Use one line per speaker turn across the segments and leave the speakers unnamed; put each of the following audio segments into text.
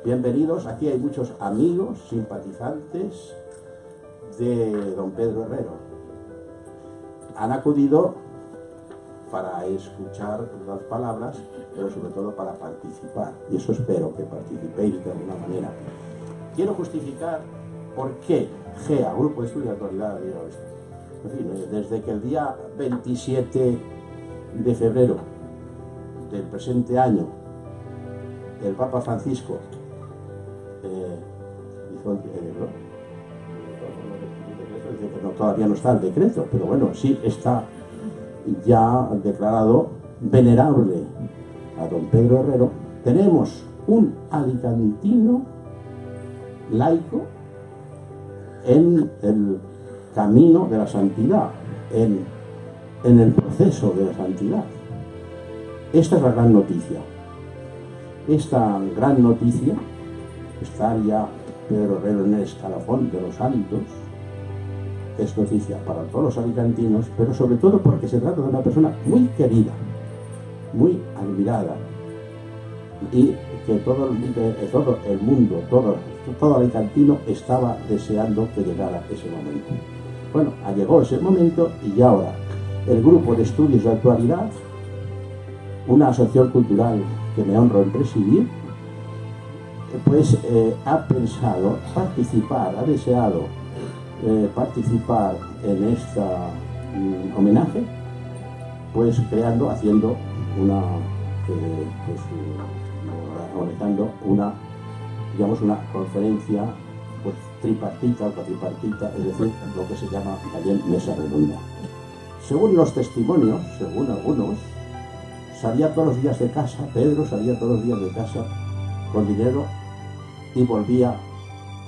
Bienvenidos. Aquí hay muchos amigos, simpatizantes de don Pedro Herrero. Han acudido para escuchar las palabras, pero sobre todo para participar. Y eso espero que participéis de alguna manera. Quiero justificar por qué GEA, Grupo de Estudios de Actualidad, digo esto. En fin, desde que el día 27 de febrero del presente año el Papa Francisco todavía no está el decreto, pero bueno, sí está ya declarado venerable a don Pedro Herrero. Tenemos un alicantino laico en el camino de la santidad, en el proceso de la santidad. Esta es la gran noticia. Esta gran noticia, estar ya Pedro Herrero en el escalafón de los santos, es noticia para todos los alicantinos, pero sobre todo porque se trata de una persona muy querida, muy admirada, y que todo alicantino estaba deseando que llegara ese momento. Bueno, llegó ese momento y ahora el Grupo de Estudios de Actualidad, una asociación cultural que me honro en presidir, pues ha pensado participar, ha deseado participar en este homenaje, pues haciendo organizando una conferencia pues tripartita o cuatripartita, es decir, lo que se llama también mesa redonda. Según los testimonios, según algunos, salía todos los días de casa, Pedro salía todos los días de casa con dinero y volvía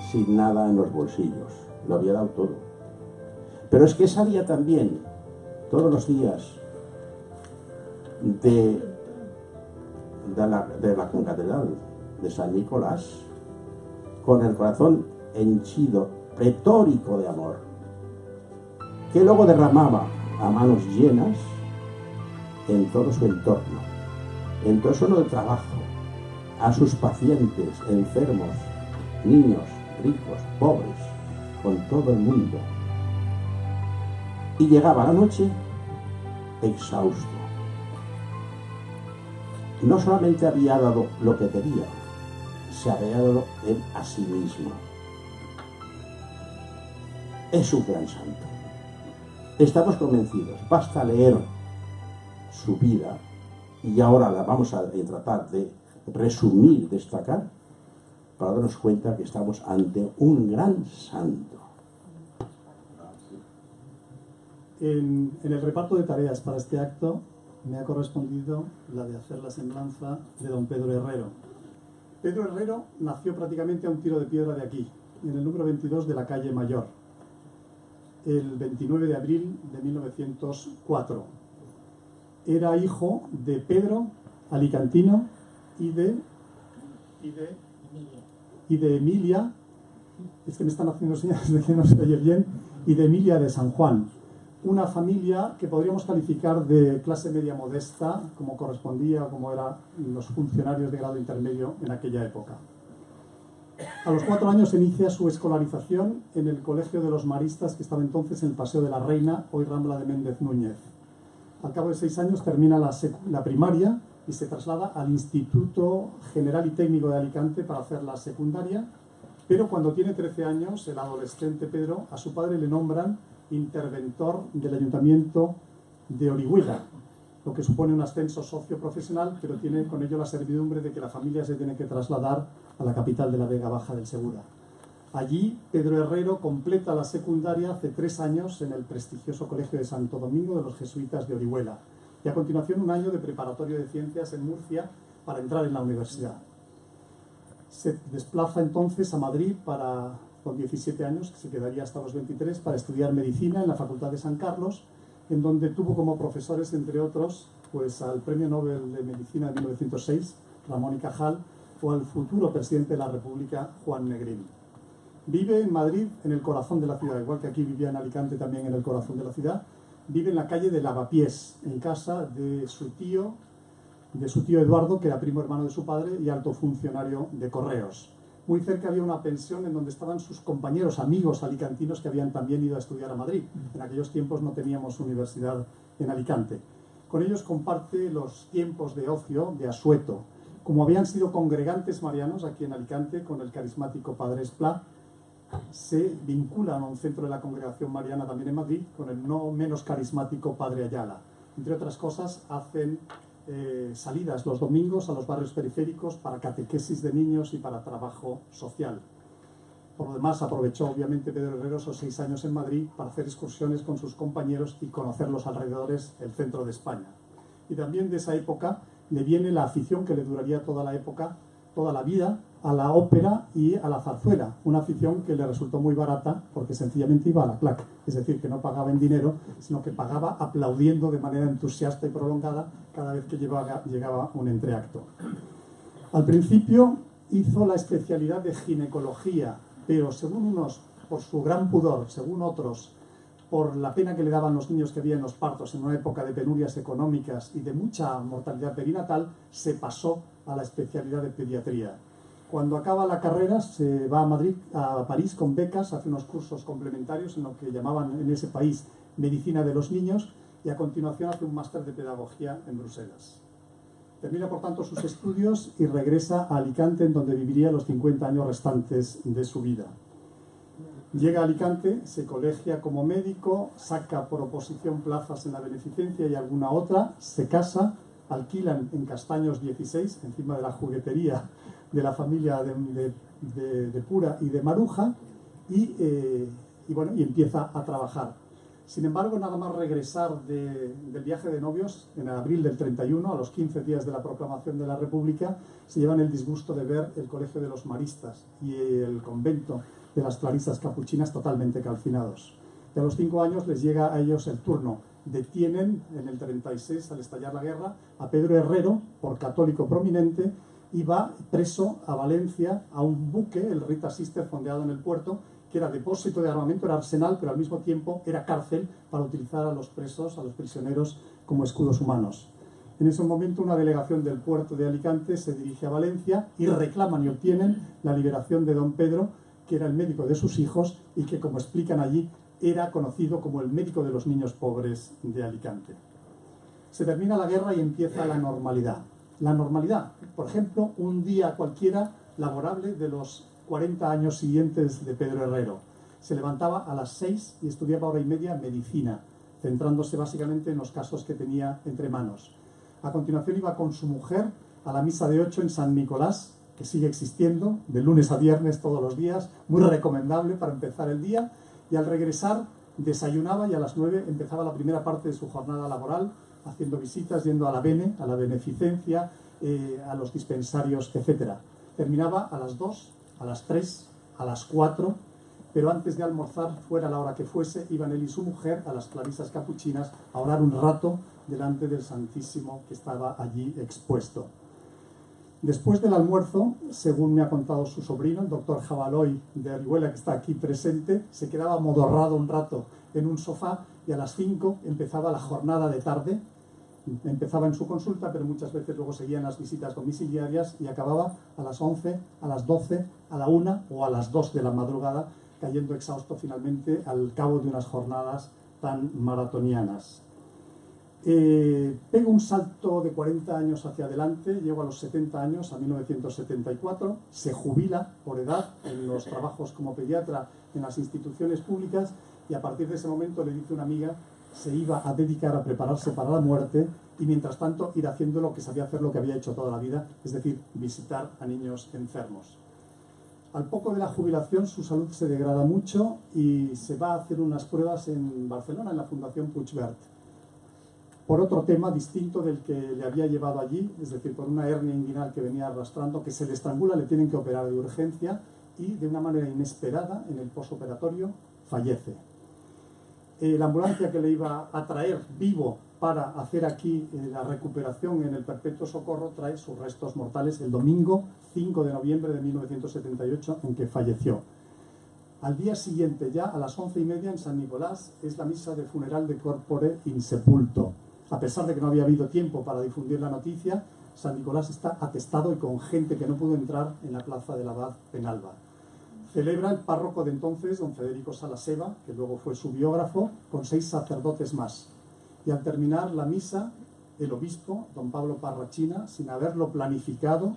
sin nada en los bolsillos. Lo había dado todo. Pero es que salía también todos los días de la concatedral de San Nicolás con el corazón henchido, pletórico de amor, que luego derramaba a manos llenas en todo su entorno, en todo su de trabajo, a sus pacientes, enfermos, niños, ricos, pobres, con todo el mundo. Y llegaba la noche exhausto. No solamente había dado lo que quería, se había dado él a sí mismo. Es un gran santo. Estamos convencidos. Basta leer su vida, y ahora la vamos a tratar de resumir, destacar, para darnos cuenta que estamos ante un gran santo.
En el reparto de tareas para este acto me ha correspondido la de hacer la semblanza de don Pedro Herrero. Pedro Herrero nació prácticamente a un tiro de piedra de aquí, en el número 22 de la calle Mayor, el 29 de abril de 1904. Era hijo de Pedro alicantino y de Emilia, es que me están haciendo señales de que no se oye bien, y de Emilia de San Juan. Una familia que podríamos calificar de clase media modesta, como correspondía, como eran los funcionarios de grado intermedio en aquella época. A los 4 años inicia su escolarización en el Colegio de los Maristas, que estaba entonces en el Paseo de la Reina, hoy Rambla de Méndez Núñez. Al cabo de 6 años termina la primaria y se traslada al Instituto General y Técnico de Alicante para hacer la secundaria, pero cuando tiene 13 años, el adolescente Pedro, a su padre le nombran interventor del Ayuntamiento de Orihuela, lo que supone un ascenso socioprofesional, pero tiene con ello la servidumbre de que la familia se tiene que trasladar a la capital de la Vega Baja del Segura. Allí, Pedro Herrero completa la secundaria hace 3 años en el prestigioso Colegio de Santo Domingo de los Jesuitas de Orihuela, y a continuación un año de preparatorio de ciencias en Murcia para entrar en la universidad. Se desplaza entonces a Madrid con 17 años, que se quedaría hasta los 23, para estudiar medicina en la Facultad de San Carlos, en donde tuvo como profesores, entre otros, pues al Premio Nobel de Medicina de 1906, Ramón y Cajal, o al futuro presidente de la República, Juan Negrín. Vive en Madrid, en el corazón de la ciudad, igual que aquí vivía en Alicante, también en el corazón de la ciudad. Vive en la calle de Lavapiés, en casa de su tío de su tío Eduardo, que era primo hermano de su padre y alto funcionario de correos. Muy cerca había una pensión en donde estaban sus compañeros, amigos alicantinos que habían también ido a estudiar a Madrid. En aquellos tiempos no teníamos universidad en Alicante. Con ellos comparte los tiempos de ocio, de asueto. Como habían sido congregantes marianos aquí en Alicante con el carismático Padre Esplá, se vinculan a un centro de la congregación mariana también en Madrid con el no menos carismático Padre Ayala. Entre otras cosas, hacen salidas los domingos a los barrios periféricos para catequesis de niños y para trabajo social. Por lo demás, aprovechó obviamente Pedro Herrero esos 6 años en Madrid para hacer excursiones con sus compañeros y conocer los alrededores, el centro de España. Y también de esa época le viene la afición que le duraría toda la época, toda la vida, a la ópera y a la zarzuela. Una afición que le resultó muy barata porque sencillamente iba a la clac. Es decir, que no pagaba en dinero, sino que pagaba aplaudiendo de manera entusiasta y prolongada cada vez que llegaba un entreacto. Al principio hizo la especialidad de ginecología, pero según unos, por su gran pudor, según otros, por la pena que le daban los niños que había en los partos en una época de penurias económicas y de mucha mortalidad perinatal, se pasó a la especialidad de pediatría. Cuando acaba la carrera se va a Madrid, a París con becas, hace unos cursos complementarios en lo que llamaban en ese país medicina de los niños y a continuación hace un máster de pedagogía en Bruselas. Termina por tanto sus estudios y regresa a Alicante, en donde viviría los 50 años restantes de su vida. Llega a Alicante, se colegia como médico, saca por oposición plazas en la Beneficencia y alguna otra, se casa, alquilan en Castaños 16, encima de la juguetería de la familia de Pura y de Maruja, y empieza a trabajar. Sin embargo, nada más regresar del viaje de novios, en abril del 31, a los 15 días de la proclamación de la República, se llevan el disgusto de ver el Colegio de los Maristas y el convento de las Clarisas Capuchinas totalmente calcinados. Y a los 5 años les llega a ellos el turno. Detienen en el 36, al estallar la guerra, a Pedro Herrero, por católico prominente, y va preso a Valencia a un buque, el Rita Sister, fondeado en el puerto, que era depósito de armamento, era arsenal, pero al mismo tiempo era cárcel para utilizar a los presos, a los prisioneros, como escudos humanos. En ese momento una delegación del puerto de Alicante se dirige a Valencia y reclaman y obtienen la liberación de don Pedro, que era el médico de sus hijos y que, como explican allí, era conocido como el médico de los niños pobres de Alicante. Se termina la guerra y empieza la normalidad. La normalidad, por ejemplo, un día cualquiera laborable de los 40 años siguientes de Pedro Herrero. Se levantaba a las 6 y estudiaba 1 hora y media medicina, centrándose básicamente en los casos que tenía entre manos. A continuación iba con su mujer a la misa de 8 en San Nicolás, que sigue existiendo, de lunes a viernes todos los días, muy recomendable para empezar el día, y al regresar desayunaba y a las 9 empezaba la primera parte de su jornada laboral, haciendo visitas, yendo a la Bene, a la Beneficencia, a los dispensarios, etc. Terminaba a las 2, a las 3, a las 4, pero antes de almorzar, fuera la hora que fuese, iban él y su mujer a las Clarisas Capuchinas a orar un rato delante del Santísimo que estaba allí expuesto. Después del almuerzo, según me ha contado su sobrino, el doctor Jabaloy de Orihuela, que está aquí presente, se quedaba amodorrado un rato en un sofá y a las 5 empezaba la jornada de tarde. Empezaba en su consulta, pero muchas veces luego seguían las visitas domiciliarias y acababa a las 11, a las 12, a la 1 o a las 2 de la madrugada, cayendo exhausto finalmente al cabo de unas jornadas tan maratonianas. Pego un salto de 40 años hacia adelante, llego a los 70 años, a 1974, se jubila por edad en los trabajos como pediatra en las instituciones públicas y a partir de ese momento le dice una amiga se iba a dedicar a prepararse para la muerte y mientras tanto ir haciendo lo que sabía hacer, lo que había hecho toda la vida, es decir, visitar a niños enfermos. Al poco de la jubilación su salud se degrada mucho y se va a hacer unas pruebas en Barcelona, en la Fundación Puigvert, por otro tema distinto del que le había llevado allí, es decir, por una hernia inguinal que venía arrastrando, que se le estrangula, le tienen que operar de urgencia y de una manera inesperada en el posoperatorio fallece. La ambulancia que le iba a traer vivo para hacer aquí la recuperación en el Perpetuo Socorro trae sus restos mortales el domingo 5 de noviembre de 1978 en que falleció. Al día siguiente, ya a las 11:30 en San Nicolás, es la misa de funeral de corpore insepulto. A pesar de que no había habido tiempo para difundir la noticia, San Nicolás está atestado y con gente que no pudo entrar en la plaza del Abad Penalba. Celebra el párroco de entonces, don Federico Salaseva, que luego fue su biógrafo, con 6 sacerdotes más. Y al terminar la misa, el obispo, don Pablo Parrachina, sin haberlo planificado,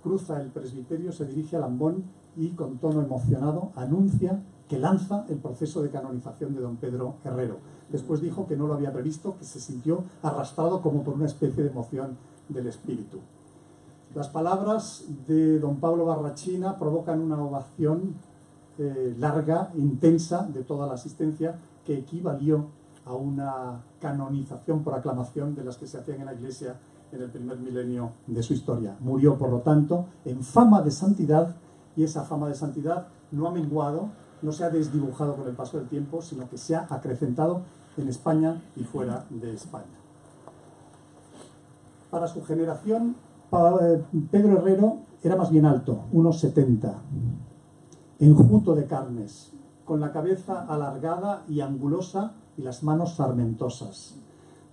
cruza el presbiterio, se dirige al ambón y con tono emocionado anuncia que lanza el proceso de canonización de don Pedro Herrero. Después dijo que no lo había previsto, que se sintió arrastrado como por una especie de emoción del espíritu. Las palabras de don Pablo Barrachina provocan una ovación larga, intensa, de toda la asistencia, que equivalió a una canonización por aclamación de las que se hacían en la Iglesia en el primer milenio de su historia. Murió, por lo tanto, en fama de santidad, y esa fama de santidad no ha menguado, no se ha desdibujado con el paso del tiempo, sino que se ha acrecentado en España y fuera de España. Para su generación, Pedro Herrero era más bien alto, unos 70, enjuto de carnes, con la cabeza alargada y angulosa y las manos sarmentosas.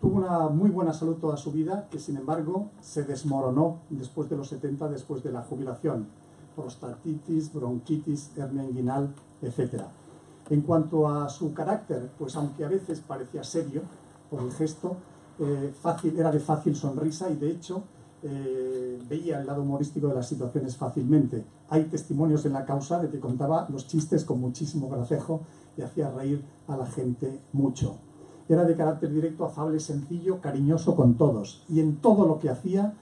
Tuvo una muy buena salud toda su vida, que sin embargo se desmoronó después de los 70, después de la jubilación. Prostatitis, bronquitis, hernia inguinal, etc. En cuanto a su carácter, pues aunque a veces parecía serio por el gesto, era de fácil sonrisa y de hecho veía el lado humorístico de las situaciones fácilmente. Hay testimonios en la causa de que contaba los chistes con muchísimo gracejo y hacía reír a la gente mucho. Era de carácter directo, afable, sencillo, cariñoso con todos, y en todo lo que hacía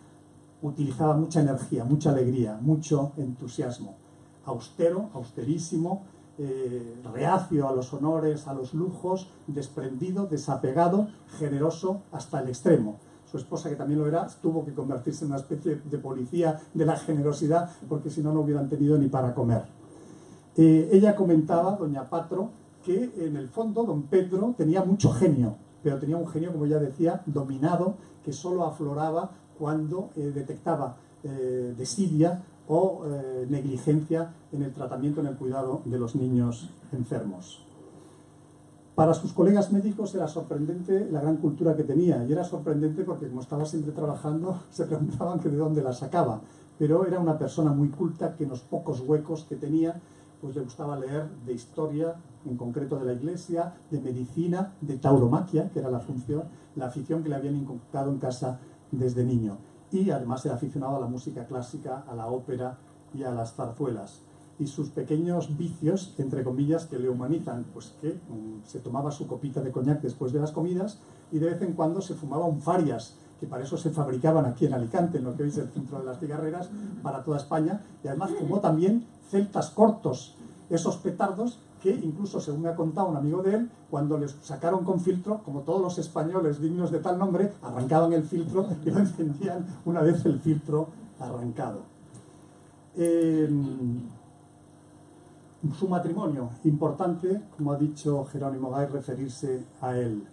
utilizaba mucha energía, mucha alegría, mucho entusiasmo. Austero, austerísimo, reacio a los honores, a los lujos, desprendido, desapegado, generoso hasta el extremo. Su esposa, que también lo era, tuvo que convertirse en una especie de policía de la generosidad, porque si no, no hubieran tenido ni para comer. Ella comentaba, doña Patro, que en el fondo don Pedro tenía mucho genio, pero tenía un genio, como ya decía, dominado, que solo afloraba cuando detectaba desidia o negligencia en el tratamiento, en el cuidado de los niños enfermos. Para sus colegas médicos era sorprendente la gran cultura que tenía, y era sorprendente porque, como estaba siempre trabajando, se preguntaban que de dónde la sacaba, pero era una persona muy culta que en los pocos huecos que tenía, pues le gustaba leer de historia, en concreto de la Iglesia, de medicina, de tauromaquia, que era la afición que le habían inculcado en casa desde niño. Y además era aficionado a la música clásica, a la ópera y a las zarzuelas. Y sus pequeños vicios, entre comillas, que le humanizan, pues que se tomaba su copita de coñac después de las comidas y de vez en cuando se fumaba un farias, que para eso se fabricaban aquí en Alicante, en lo que hoy es el centro de las cigarreras, para toda España. Y además fumó también celtas cortos, esos petardos que incluso, según me ha contado un amigo de él, cuando les sacaron con filtro, como todos los españoles dignos de tal nombre, arrancaban el filtro y lo encendían una vez el filtro arrancado. Su matrimonio, importante, como ha dicho Jerónimo Gay, referirse a él.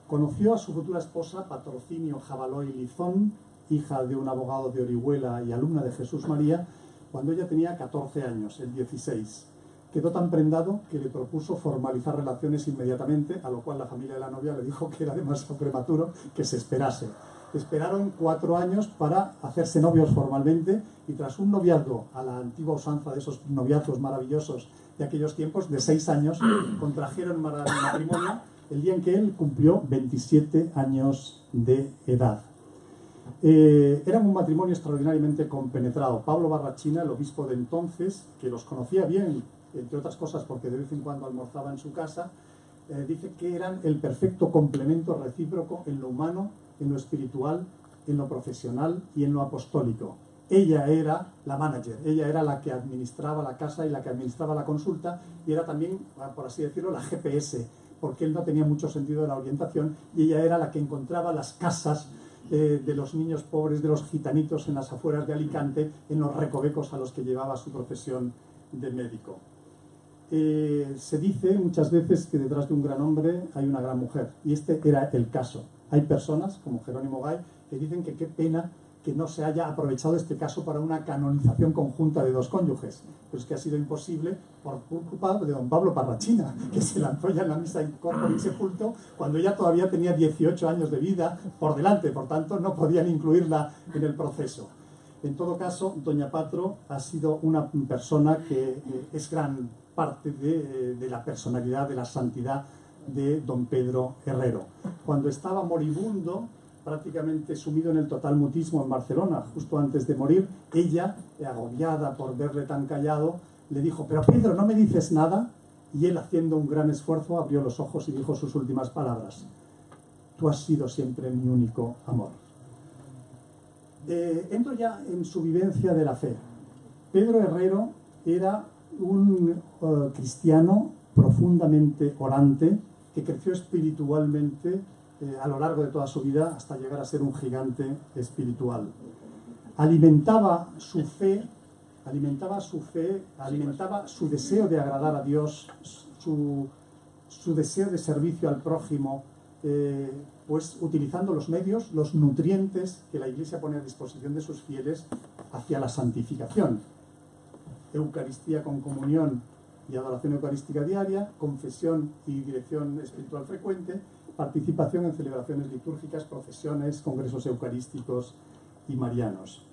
Conoció a su futura esposa, Patrocinio Jabaloy Lizón, hija de un abogado de Orihuela y alumna de Jesús María, cuando ella tenía 14 años, el 16. Quedó tan prendado que le propuso formalizar relaciones inmediatamente, a lo cual la familia de la novia le dijo que era demasiado prematuro, que se esperase. Esperaron 4 años para hacerse novios formalmente y tras un noviazgo a la antigua usanza de esos noviazgos maravillosos de aquellos tiempos, de 6 años, contrajeron matrimonio el día en que él cumplió 27 años de edad. Era un matrimonio extraordinariamente compenetrado. Pablo Barrachina, el obispo de entonces, que los conocía bien, entre otras cosas porque de vez en cuando almorzaba en su casa, dice que eran el perfecto complemento recíproco en lo humano, en lo espiritual, en lo profesional y en lo apostólico. Ella era la manager, ella era la que administraba la casa y la que administraba la consulta, y era también, por así decirlo, la GPS, porque él no tenía mucho sentido de la orientación, y ella era la que encontraba las casas de los niños pobres, de los gitanitos en las afueras de Alicante, en los recovecos a los que llevaba su profesión de médico. Se dice muchas veces que detrás de un gran hombre hay una gran mujer, y este era el caso. Hay personas, como Jerónimo Gay, que dicen que qué pena que no se haya aprovechado este caso para una canonización conjunta de dos cónyuges. Pero es que ha sido imposible por culpa de don Pablo Parrachina, que se lanzó ya en la misa in corpore y sepulto cuando ella todavía tenía 18 años de vida por delante, por tanto no podían incluirla en el proceso. En todo caso, doña Patro ha sido una persona que es gran parte de la personalidad, de la santidad de don Pedro Herrero. Cuando estaba moribundo, prácticamente sumido en el total mutismo en Barcelona, justo antes de morir, ella, agobiada por verle tan callado, le dijo: pero Pedro, ¿no me dices nada? Y él, haciendo un gran esfuerzo, abrió los ojos y dijo sus últimas palabras: tú has sido siempre mi único amor. Entro ya en su vivencia de la fe. Pedro Herrero era un cristiano profundamente orante que creció espiritualmente a lo largo de toda su vida hasta llegar a ser un gigante espiritual. Alimentaba su fe, alimentaba su deseo de agradar a Dios, su deseo de servicio al prójimo, pues utilizando los medios, los nutrientes que la Iglesia pone a disposición de sus fieles hacia la santificación. Eucaristía con comunión y adoración eucarística diaria, confesión y dirección espiritual frecuente, participación en celebraciones litúrgicas, procesiones, congresos eucarísticos y marianos.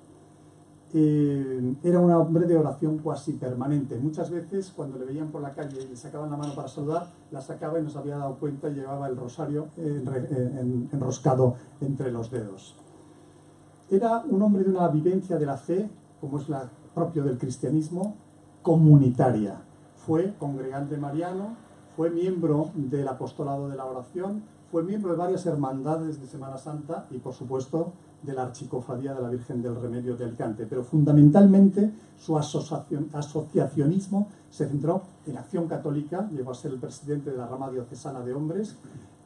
Era un hombre de oración cuasi permanente. Muchas veces, cuando le veían por la calle y le sacaban la mano para saludar, la sacaba y no se había dado cuenta y llevaba el rosario enroscado entre los dedos. Era un hombre de una vivencia de la fe, como es la propio del cristianismo, comunitaria. Fue congregante mariano, fue miembro del apostolado de la oración, fue miembro de varias hermandades de Semana Santa y, por supuesto, de la Archicofradía de la Virgen del Remedio de Alicante. Pero fundamentalmente su asociacionismo se centró en Acción Católica, llegó a ser el presidente de la rama diocesana de hombres,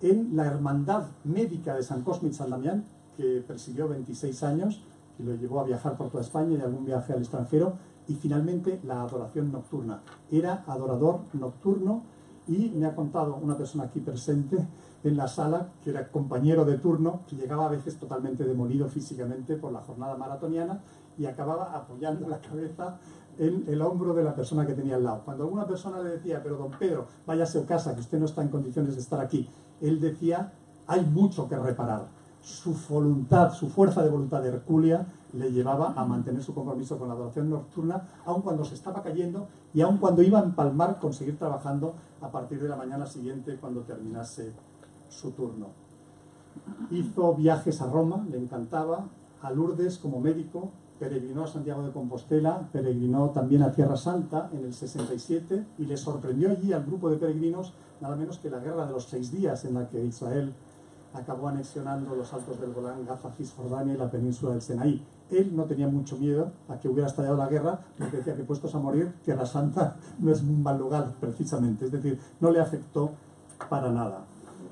en la Hermandad Médica de San Cosme y San Damián, que presidió 26 años y lo llevó a viajar por toda España y algún viaje al extranjero, y finalmente la adoración nocturna. Era adorador nocturno y me ha contado una persona aquí presente en la sala, que era compañero de turno, que llegaba a veces totalmente demolido físicamente por la jornada maratoniana y acababa apoyando la cabeza en el hombro de la persona que tenía al lado. Cuando alguna persona le decía: pero don Pedro, váyase a casa, que usted no está en condiciones de estar aquí, él decía: hay mucho que reparar. Su voluntad, su fuerza de voluntad hercúlea le llevaba a mantener su compromiso con la adoración nocturna, aun cuando se estaba cayendo y aun cuando iba a empalmar con seguir trabajando a partir de la mañana siguiente cuando terminase su turno. Hizo viajes a Roma, le encantaba, a Lourdes como médico, peregrinó a Santiago de Compostela, peregrinó también a Tierra Santa en el 67 y le sorprendió allí al grupo de peregrinos nada menos que la guerra de los 6 días en la que Israel acabó anexionando los altos del Golán, Gaza, Cisjordania y la península del Sinaí. Él no tenía mucho miedo a que hubiera estallado la guerra, porque decía que, puestos a morir, Tierra Santa no es un mal lugar precisamente, es decir, no le afectó para nada.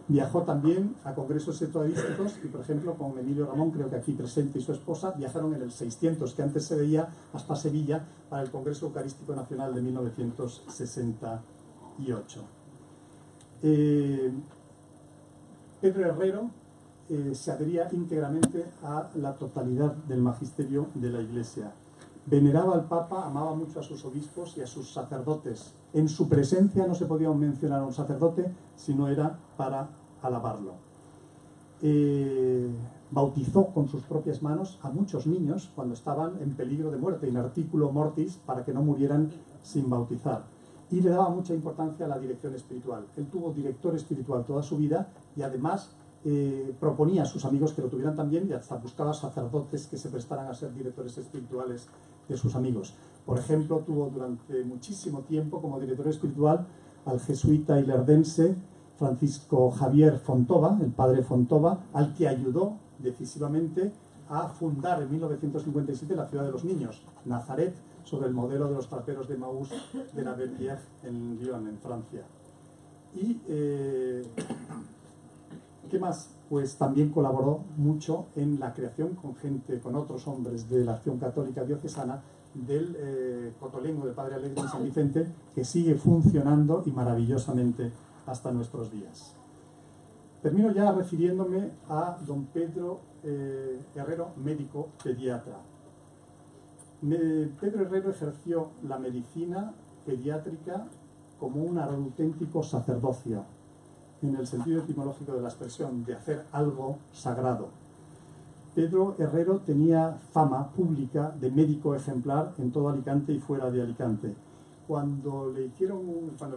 Viajó también a congresos eucarísticos y, por ejemplo, con Emilio Ramón, creo que aquí presente, y su esposa, viajaron en el 600, que antes se veía, hasta Sevilla, para el Congreso Eucarístico Nacional de 1968. Pedro Herrero se adhería íntegramente a la totalidad del magisterio de la Iglesia. Veneraba al Papa, amaba mucho a sus obispos y a sus sacerdotes. En su presencia no se podía mencionar a un sacerdote si no era para alabarlo. Bautizó con sus propias manos a muchos niños cuando estaban en peligro de muerte, in articulo mortis, para que no murieran sin bautizar. Y le daba mucha importancia a la dirección espiritual. Él tuvo director espiritual toda su vida y además proponía a sus amigos que lo tuvieran también, y hasta buscaba sacerdotes que se prestaran a ser directores espirituales de sus amigos. Por ejemplo, tuvo durante muchísimo tiempo como director espiritual al jesuita ilerdense Francisco Javier Fontova, el padre Fontova, al que ayudó decisivamente a fundar en 1957 la ciudad de los niños, Nazaret, sobre el modelo de los traperos de Maús de la Verrières en Lyon, en Francia. Y ¿qué más? Pues también colaboró mucho en la creación con otros hombres de la Acción Católica Diocesana del Cotolengo de Padre Alegre de San Vicente, que sigue funcionando y maravillosamente hasta nuestros días. Termino ya refiriéndome a don Pedro Herrero, médico pediatra. Pedro Herrero ejerció la medicina pediátrica como un auténtico sacerdocio, en el sentido etimológico de la expresión, de hacer algo sagrado. Pedro Herrero tenía fama pública de médico ejemplar en todo Alicante y fuera de Alicante. Cuando le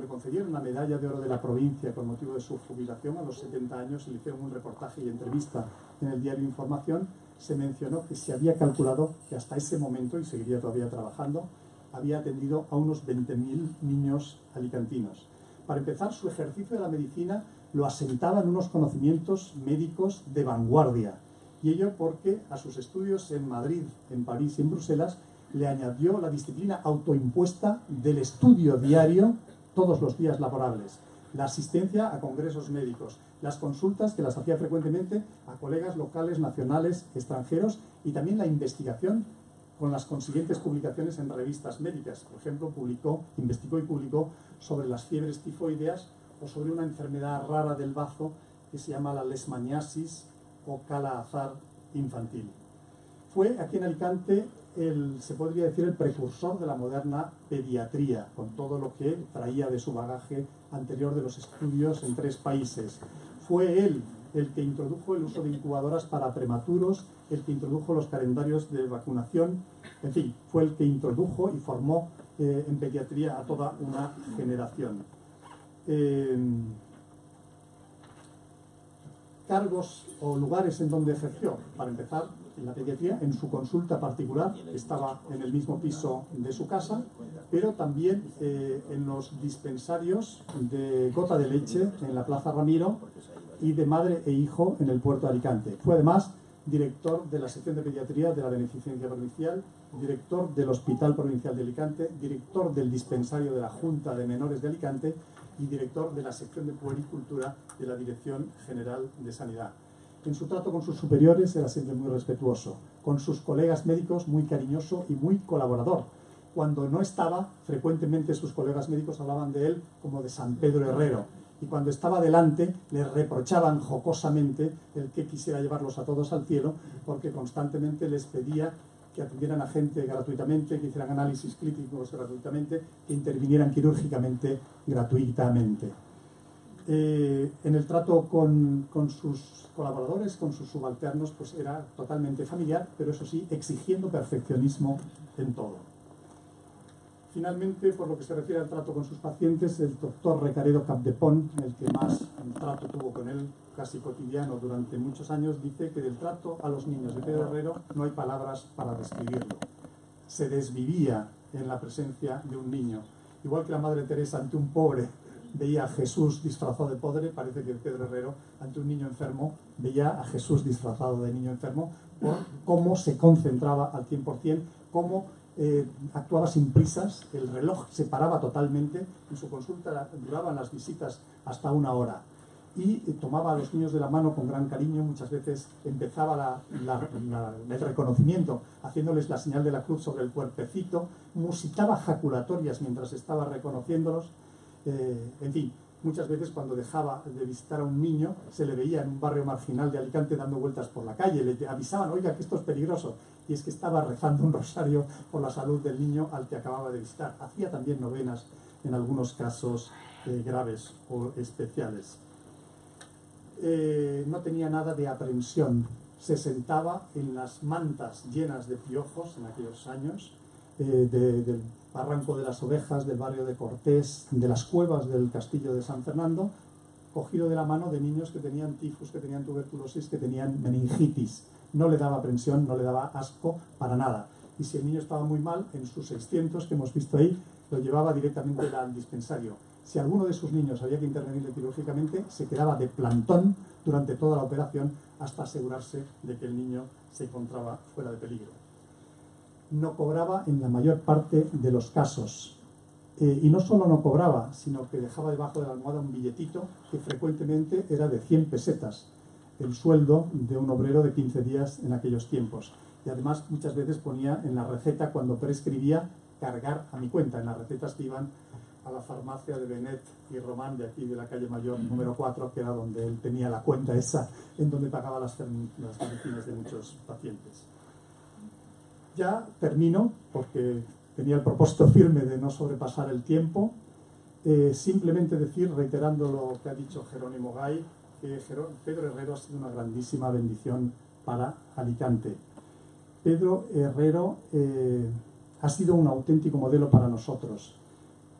concedieron la medalla de oro de la provincia con motivo de su jubilación a los 70 años, le hicieron un reportaje y entrevista en el diario Información, se mencionó que se había calculado que hasta ese momento, y seguiría todavía trabajando, había atendido a unos 20.000 niños alicantinos. Para empezar, su ejercicio de la medicina lo asentaba en unos conocimientos médicos de vanguardia, y ello porque a sus estudios en Madrid, en París y en Bruselas le añadió la disciplina autoimpuesta del estudio diario todos los días laborables, la asistencia a congresos médicos, las consultas que las hacía frecuentemente a colegas locales, nacionales, extranjeros, y también la investigación con las consiguientes publicaciones en revistas médicas. Por ejemplo, investigó y publicó sobre las fiebres tifoideas o sobre una enfermedad rara del bazo que se llama la leishmaniasis o cala-azar infantil. Fue aquí en Alicante se podría decir el precursor de la moderna pediatría, con todo lo que traía de su bagaje anterior de los estudios en 3 países. Fue él el que introdujo el uso de incubadoras para prematuros, el que introdujo los calendarios de vacunación, en fin, fue el que introdujo y formó en pediatría a toda una generación. Cargos o lugares en donde ejerció, para empezar, en la pediatría, en su consulta particular, que estaba en el mismo piso de su casa, pero también en los dispensarios de gota de leche en la Plaza Ramiro y de madre e hijo en el puerto de Alicante. Fue además director de la sección de pediatría de la Beneficencia Provincial, director del Hospital Provincial de Alicante, director del dispensario de la Junta de Menores de Alicante y director de la sección de puericultura de la Dirección General de Sanidad. En su trato con sus superiores era siempre muy respetuoso, con sus colegas médicos muy cariñoso y muy colaborador. Cuando no estaba, frecuentemente sus colegas médicos hablaban de él como de San Pedro Herrero, y cuando estaba delante le reprochaban jocosamente el que quisiera llevarlos a todos al cielo, porque constantemente les pedía que atendieran a gente gratuitamente, que hicieran análisis clínicos gratuitamente, que intervinieran quirúrgicamente gratuitamente. En el trato con sus colaboradores, con sus subalternos, pues era totalmente familiar, pero eso sí, exigiendo perfeccionismo en todo. Finalmente, por lo que se refiere al trato con sus pacientes, el doctor Recaredo Capdepón, el que más trato tuvo con él, casi cotidiano durante muchos años, dice que del trato a los niños de Pedro Herrero no hay palabras para describirlo. Se desvivía en la presencia de un niño. Igual que la Madre Teresa ante un pobre veía a Jesús disfrazado de pobre, parece que Pedro Herrero ante un niño enfermo veía a Jesús disfrazado de niño enfermo, por cómo se concentraba al 100%, cómo actuaba sin prisas, el reloj se paraba totalmente, en su consulta duraban las visitas hasta 1 hora, y tomaba a los niños de la mano con gran cariño. Muchas veces empezaba el reconocimiento haciéndoles la señal de la cruz sobre el cuerpecito, musitaba jaculatorias mientras estaba reconociéndolos. En fin, muchas veces cuando dejaba de visitar a un niño se le veía en un barrio marginal de Alicante dando vueltas por la calle, le avisaban, oiga, que esto es peligroso, y es que estaba rezando un rosario por la salud del niño al que acababa de visitar. Hacía también novenas en algunos casos graves o especiales. No tenía nada de aprensión, se sentaba en las mantas llenas de piojos en aquellos años, del Barranco de las Ovejas, del barrio de Cortés, de las cuevas del castillo de San Fernando, cogido de la mano de niños que tenían tifus, que tenían tuberculosis, que tenían meningitis. No le daba aprensión, no le daba asco para nada. Y si el niño estaba muy mal, en sus 600 que hemos visto ahí, lo llevaba directamente al dispensario. Si alguno de sus niños había que intervenirle quirúrgicamente, se quedaba de plantón durante toda la operación hasta asegurarse de que el niño se encontraba fuera de peligro. No cobraba en la mayor parte de los casos. Y no solo no cobraba, sino que dejaba debajo de la almohada un billetito que frecuentemente era de 100 pesetas, el sueldo de un obrero de 15 días en aquellos tiempos. Y además muchas veces ponía en la receta, cuando prescribía, cargar a mi cuenta, en las recetas que iban a la farmacia de Benet y Román, de aquí de la calle Mayor número 4, que era donde él tenía la cuenta esa, en donde pagaba las medicinas de muchos pacientes. Ya termino, porque tenía el propósito firme de no sobrepasar el tiempo. Simplemente decir, reiterando lo que ha dicho Jerónimo Gay, que Pedro Herrero ha sido una grandísima bendición para Alicante. Pedro Herrero ha sido un auténtico modelo para nosotros.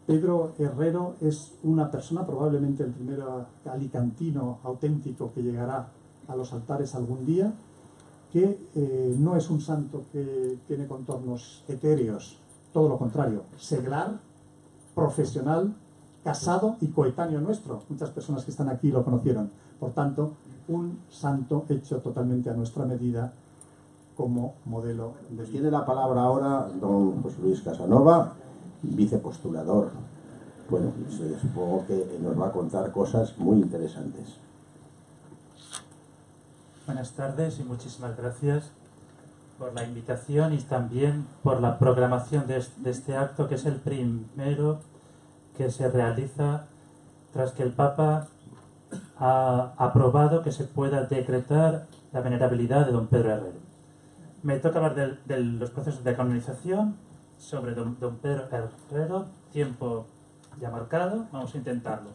Pedro Herrero es una persona, probablemente el primer alicantino auténtico que llegará a los altares algún día, que no es un santo que tiene contornos etéreos, todo lo contrario, seglar, profesional, casado y coetáneo nuestro. Muchas personas que están aquí lo conocieron. Por tanto, un santo hecho totalmente a nuestra medida como modelo de vida.
Tiene la palabra ahora don José Luis Casanova, vicepostulador. Bueno, supongo que nos va a contar cosas muy interesantes.
Buenas tardes y muchísimas gracias por la invitación y también por la programación de este acto, que es el primero que se realiza tras que el Papa ha aprobado que se pueda decretar la venerabilidad de don Pedro Herrero. Me toca hablar de los procesos de canonización sobre don Pedro Herrero, tiempo ya marcado, vamos a intentarlo.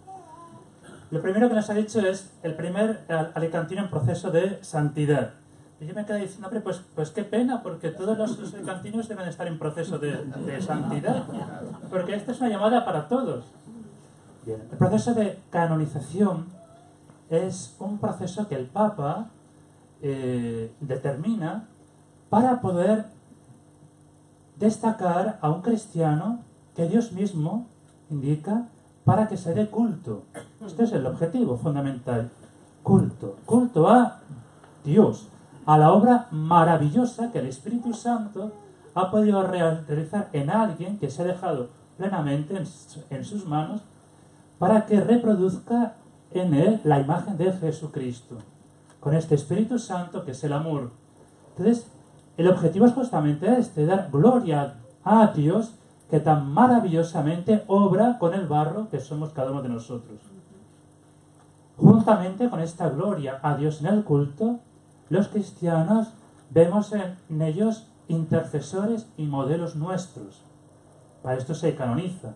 Lo primero que nos ha dicho es el primer alicantino en proceso de santidad. Y yo me quedé diciendo, hombre, pues qué pena, porque todos los alicantinos deben estar en proceso de santidad, porque esta es una llamada para todos. Bien, el proceso de canonización es un proceso que el Papa determina para poder destacar a un cristiano que Dios mismo indica para que se dé culto. Este es el objetivo fundamental. Culto a Dios, a la obra maravillosa que el Espíritu Santo ha podido realizar en alguien que se ha dejado plenamente en sus manos para que reproduzca en él la imagen de Jesucristo, con este Espíritu Santo que es el amor. Entonces, el objetivo es justamente este, dar gloria a Dios que tan maravillosamente obra con el barro que somos cada uno de nosotros. Juntamente con esta gloria a Dios en el culto, los cristianos vemos en ellos intercesores y modelos nuestros. Para esto se canoniza,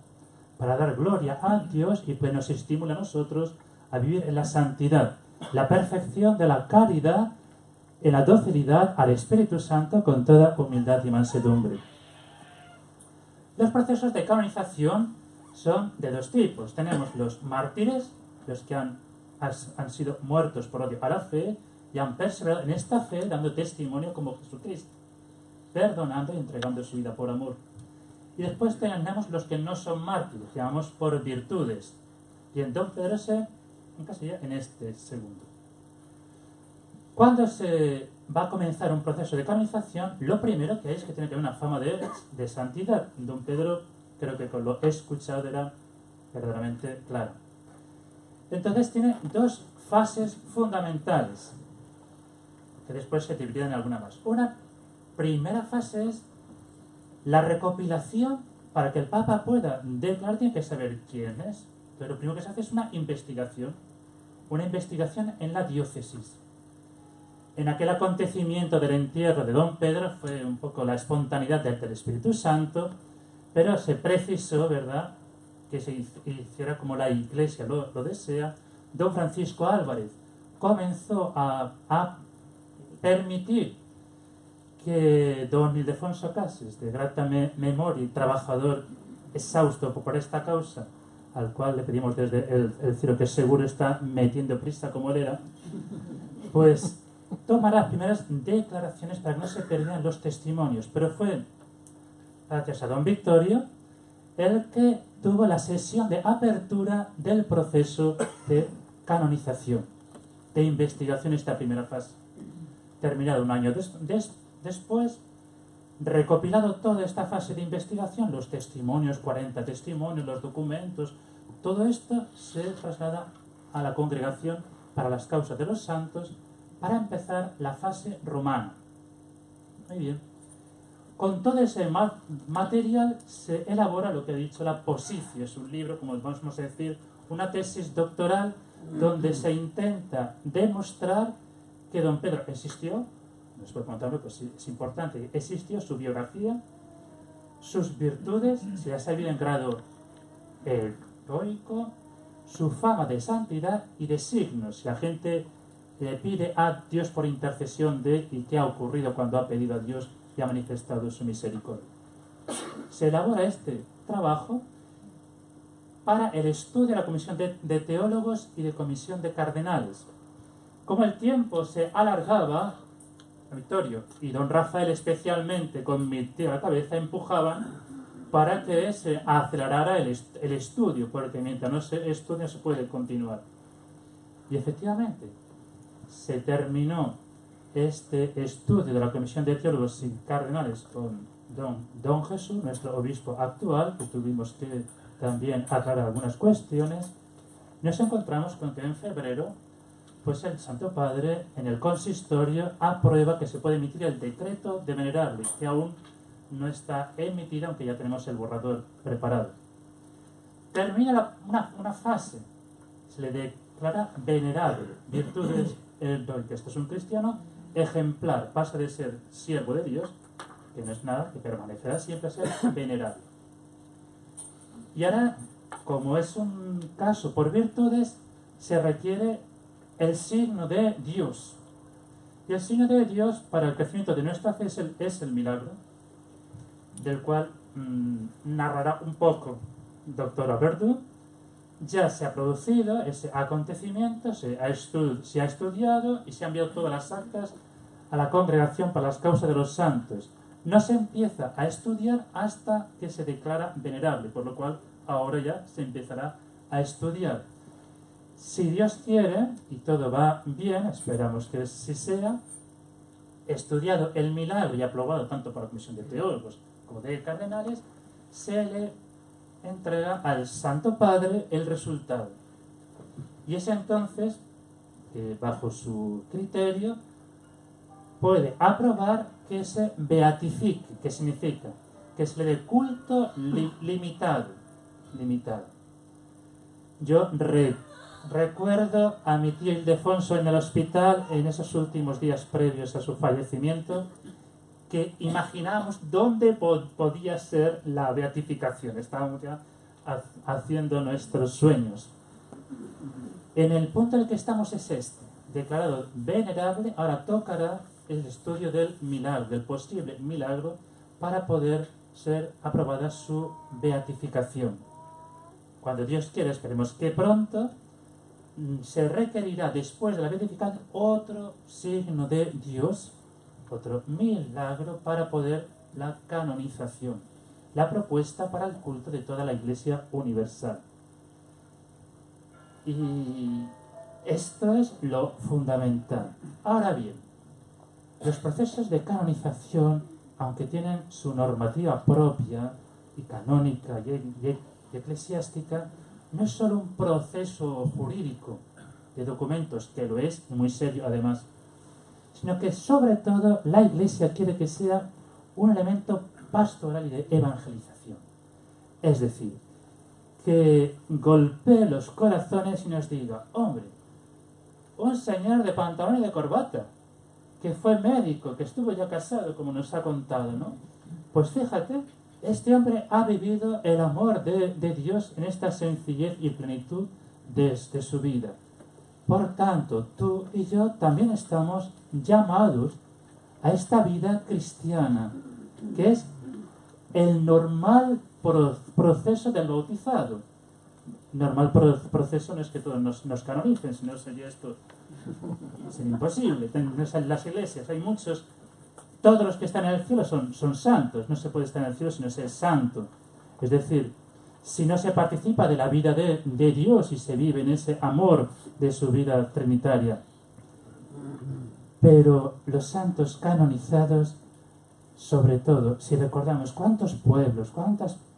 para dar gloria a Dios y que nos estimula a nosotros a vivir en la santidad, la perfección de la caridad, en la docilidad al Espíritu Santo con toda humildad y mansedumbre. Los procesos de canonización son de dos tipos. Tenemos los mártires, los que han sido muertos por odio a la fe y han perseverado en esta fe dando testimonio como Jesucristo, perdonando y entregando su vida por amor. Y después tenemos los que no son mártires, llamamos por virtudes. Y en don Pedro se encasilla en este segundo. Cuando se va a comenzar un proceso de canonización, lo primero que hay es que tiene que haber una fama de santidad. Don Pedro, creo que con lo escuchado era verdaderamente claro. Entonces tiene dos fases fundamentales, que después se divididen en alguna más. Una primera fase es la recopilación. Para que el Papa pueda declarar, tiene que saber quién es. Entonces lo primero que se hace es una investigación en la diócesis. En aquel acontecimiento del entierro de don Pedro fue un poco la espontaneidad del Espíritu Santo, pero se precisó, ¿verdad?, que se hiciera como la Iglesia lo desea. Don Francisco Álvarez comenzó a permitir que don Ildefonso Cases, de grata memoria y trabajador exhausto por esta causa, al cual le pedimos desde el cielo, que seguro está metiendo prisa como él era, pues toma las primeras declaraciones para que no se perdieran los testimonios. Pero fue gracias a don Victorio el que tuvo la sesión de apertura del proceso de canonización, de investigación, esta primera fase. Terminado un año después, recopilado toda esta fase de investigación, los testimonios, 40 testimonios, los documentos, todo esto se traslada a la Congregación para las Causas de los Santos para empezar la fase romana. Muy bien. con todo ese material se elabora lo que ha dicho la Positio. Es un libro, como vamos a decir, una tesis doctoral donde se intenta demostrar que don Pedro existió, no se puede contarlo, pues es importante, existió su biografía, sus virtudes, si las ha habido en grado heroico, su fama de santidad y de signos. Si la gente le pide a Dios por intercesión de y qué ha ocurrido cuando ha pedido a Dios y ha manifestado su misericordia. Se elabora este trabajo para el estudio de la comisión de teólogos y de comisión de cardenales. Como el tiempo se alargaba, Vittorio y don Rafael especialmente, con mi tío a la cabeza, empujaban para que se acelerara el estudio, porque mientras no se estudia se puede continuar. Y efectivamente, se terminó este estudio de la comisión de teólogos y cardenales con don Jesús, nuestro obispo actual, que tuvimos que también aclarar algunas cuestiones. Nos encontramos con que en febrero, pues el Santo Padre en el consistorio aprueba que se puede emitir el decreto de venerable, que aún no está emitido, aunque ya tenemos el borrador preparado. Termina una fase, se le declara venerable, virtudes heroicas. Esto es un cristiano ejemplar, pasa de ser siervo de Dios, que no es nada, que permanecerá siempre a ser venerable. Y ahora, como es un caso por virtudes, se requiere el signo de Dios. Y el signo de Dios para el crecimiento de nuestra fe es el milagro, del cual narrará un poco doctora Verdú. Ya se ha producido ese acontecimiento, se ha estudiado y se han enviado todas las actas a la Congregación para las Causas de los Santos. No se empieza a estudiar hasta que se declara venerable, por lo cual ahora ya se empezará a estudiar. Si Dios quiere, y todo va bien, esperamos que así sea, estudiado el milagro y aprobado tanto por la Comisión de Teólogos como de Cardenales, se le entrega al Santo Padre el resultado. Y es entonces que, bajo su criterio, puede aprobar que se beatifique, que significa que se le dé culto limitado. Yo recuerdo a mi tío Ildefonso en el hospital en esos últimos días previos a su fallecimiento, que imaginábamos dónde podía ser la beatificación. Estábamos ya haciendo nuestros sueños. En el punto en el que estamos es este, declarado venerable. Ahora tocará el estudio del milagro, del posible milagro, para poder ser aprobada su beatificación. Cuando Dios quiera, esperemos que pronto, se requerirá después de la beatificación otro signo de Dios, otro milagro para poder la canonización, la propuesta para el culto de toda la Iglesia universal. Y esto es lo fundamental. Ahora bien, los procesos de canonización, aunque tienen su normativa propia y canónica y eclesiástica, no es solo un proceso jurídico de documentos, que lo es, y muy serio además, sino que sobre todo la Iglesia quiere que sea un elemento pastoral y de evangelización. Es decir, que golpee los corazones y nos diga: hombre, un señor de pantalón y de corbata, que fue médico, que estuvo ya casado, como nos ha contado, ¿no? Pues fíjate, este hombre ha vivido el amor de Dios en esta sencillez y plenitud de su vida. Por tanto, tú y yo también estamos llamados a esta vida cristiana, que es el normal proceso del bautizado. Normal proceso no es que todos nos canonicen, si no sería esto sería imposible. En las iglesias hay muchos, todos los que están en el cielo son santos. No se puede estar en el cielo si no se es santo. Es decir, si no se participa de la vida de Dios y se vive en ese amor de su vida trinitaria. Pero los santos canonizados, sobre todo, si recordamos cuántos pueblos,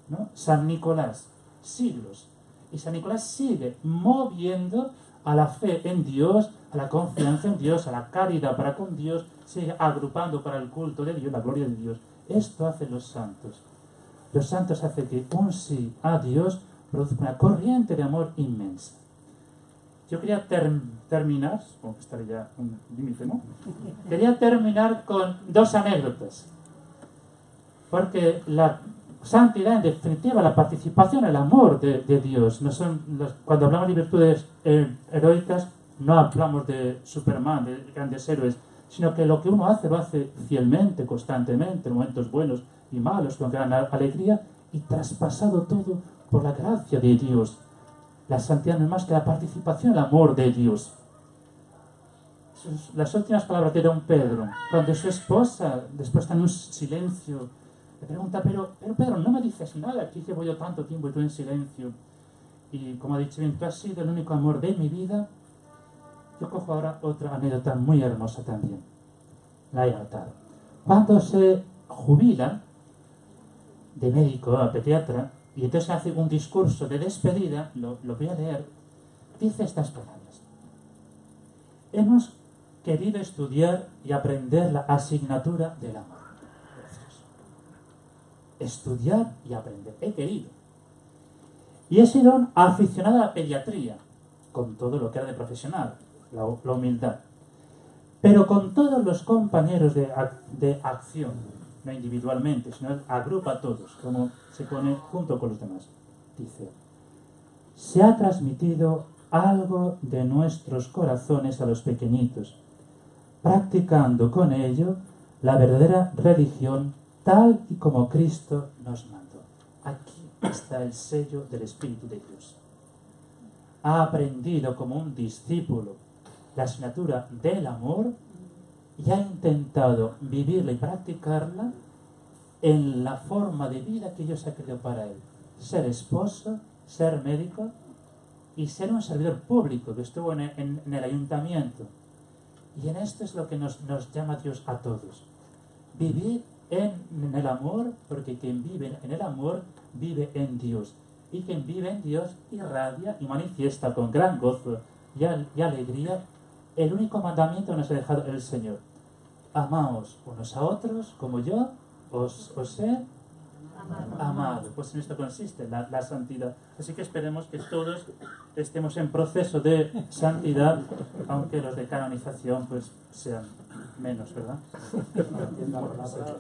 ¿no? San Nicolás, siglos. Y San Nicolás sigue moviendo a la fe en Dios, a la confianza en Dios, a la caridad para con Dios, sigue agrupando para el culto de Dios, la gloria de Dios. Esto hacen los santos. Los santos hacen que un sí a Dios produzca una corriente de amor inmensa. Yo quería terminar, supongo que estaré ya un límite, ¿no? Quería terminar con dos anécdotas. Porque la santidad, en definitiva, la participación, el amor de Dios, no son cuando hablamos de virtudes heroicas, no hablamos de Superman, de grandes héroes, sino que lo que uno hace, lo hace fielmente, constantemente, en momentos buenos y malos, con gran alegría, y traspasado todo por la gracia de Dios. La santidad no es más que la participación, el amor de Dios. Las últimas palabras de don Pedro, cuando su esposa, después está en un silencio, le pregunta, pero Pedro, no me dices nada, aquí llevo yo tanto tiempo y tú en silencio. Y como ha dicho bien, tú has sido el único amor de mi vida. Yo cojo ahora otra anécdota muy hermosa también. La he anotado. Cuando se jubila de médico a pediatra, y entonces hace un discurso de despedida, lo voy a leer, dice estas palabras. Hemos querido estudiar y aprender la asignatura del amor. Estudiar y aprender. He querido. Y he sido aficionado a la pediatría, con todo lo que era de profesional, la humildad. Pero con todos los compañeros de acción, no individualmente, sino agrupa a todos, como se pone junto con los demás. Dice, se ha transmitido algo de nuestros corazones a los pequeñitos, practicando con ello la verdadera religión tal y como Cristo nos mandó. Aquí está el sello del Espíritu de Dios. Ha aprendido como un discípulo la asignatura del amor y ha intentado vivirla y practicarla en la forma de vida que Dios ha querido para él. Ser esposo, ser médico y ser un servidor público que estuvo en el ayuntamiento. Y en esto es lo que nos llama Dios a todos. Vivir en el amor, porque quien vive en el amor vive en Dios. Y quien vive en Dios irradia y manifiesta con gran gozo y alegría el único mandamiento que nos ha dejado el Señor. Amaos unos a otros como yo os he amado. Pues en esto consiste la santidad. Así que esperemos que todos estemos en proceso de santidad, aunque los de canonización pues sean menos, ¿verdad?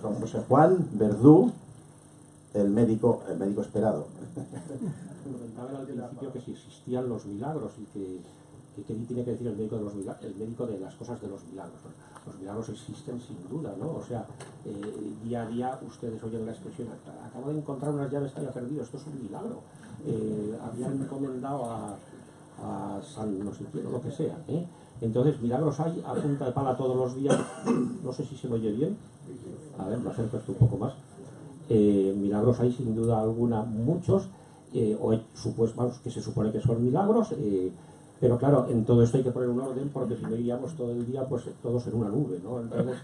Don José Juan Verdú, el médico esperado.
Comentaba al principio que si existían los milagros y que qué tiene que decir el médico de los milagros, el médico de las cosas de los milagros, ¿no? Los milagros existen sin duda, ¿no? O sea, día a día ustedes oyen la expresión, acabo de encontrar unas llaves que había perdido, esto es un milagro. Habían encomendado a San no sé quién o lo que sea, ¿eh? Entonces, milagros hay a punta de pala todos los días. No sé si se me oye bien. A ver, me acerco esto un poco más. Milagros hay sin duda alguna, muchos, supuestos que se supone que son milagros, pero claro, en todo esto hay que poner un orden, porque si no iríamos todo el día pues todos en una nube, ¿no? Entonces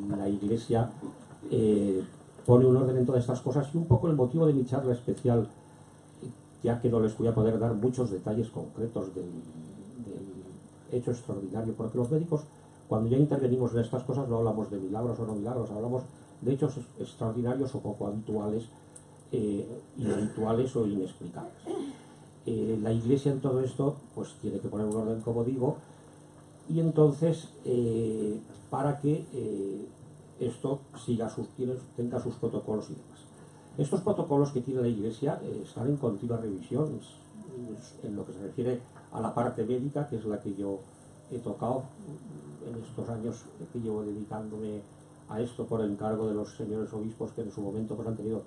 la Iglesia pone un orden en todas estas cosas, y un poco el motivo de mi charla especial, ya que no les voy a poder dar muchos detalles concretos del hecho extraordinario, porque los médicos, cuando ya intervenimos en estas cosas, no hablamos de milagros o no milagros, hablamos de hechos extraordinarios o poco habituales, inhabituales o inexplicables. La Iglesia en todo esto pues tiene que poner un orden, como digo, y entonces para que esto tenga sus protocolos y demás. Estos protocolos que tiene la Iglesia están en continua revisión en lo que se refiere a la parte médica, que es la que yo he tocado en estos años que llevo dedicándome a esto por encargo de los señores obispos, que en su momento pues han tenido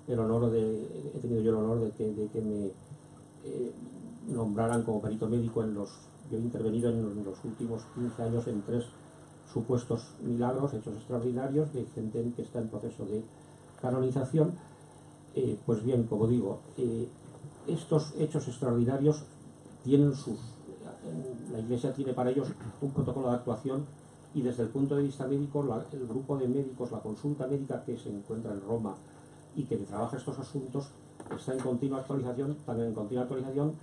he tenido yo el honor de que me nombraran como perito médico yo he intervenido en los últimos 15 años en 3 supuestos milagros, hechos extraordinarios, de gente que está en proceso de canonización. Pues bien, como digo, estos hechos extraordinarios tienen la Iglesia tiene para ellos un protocolo de actuación, y desde el punto de vista médico, el grupo de médicos, la consulta médica que se encuentra en Roma y que trabaja estos asuntos, está en continua actualización, también en continua actualización,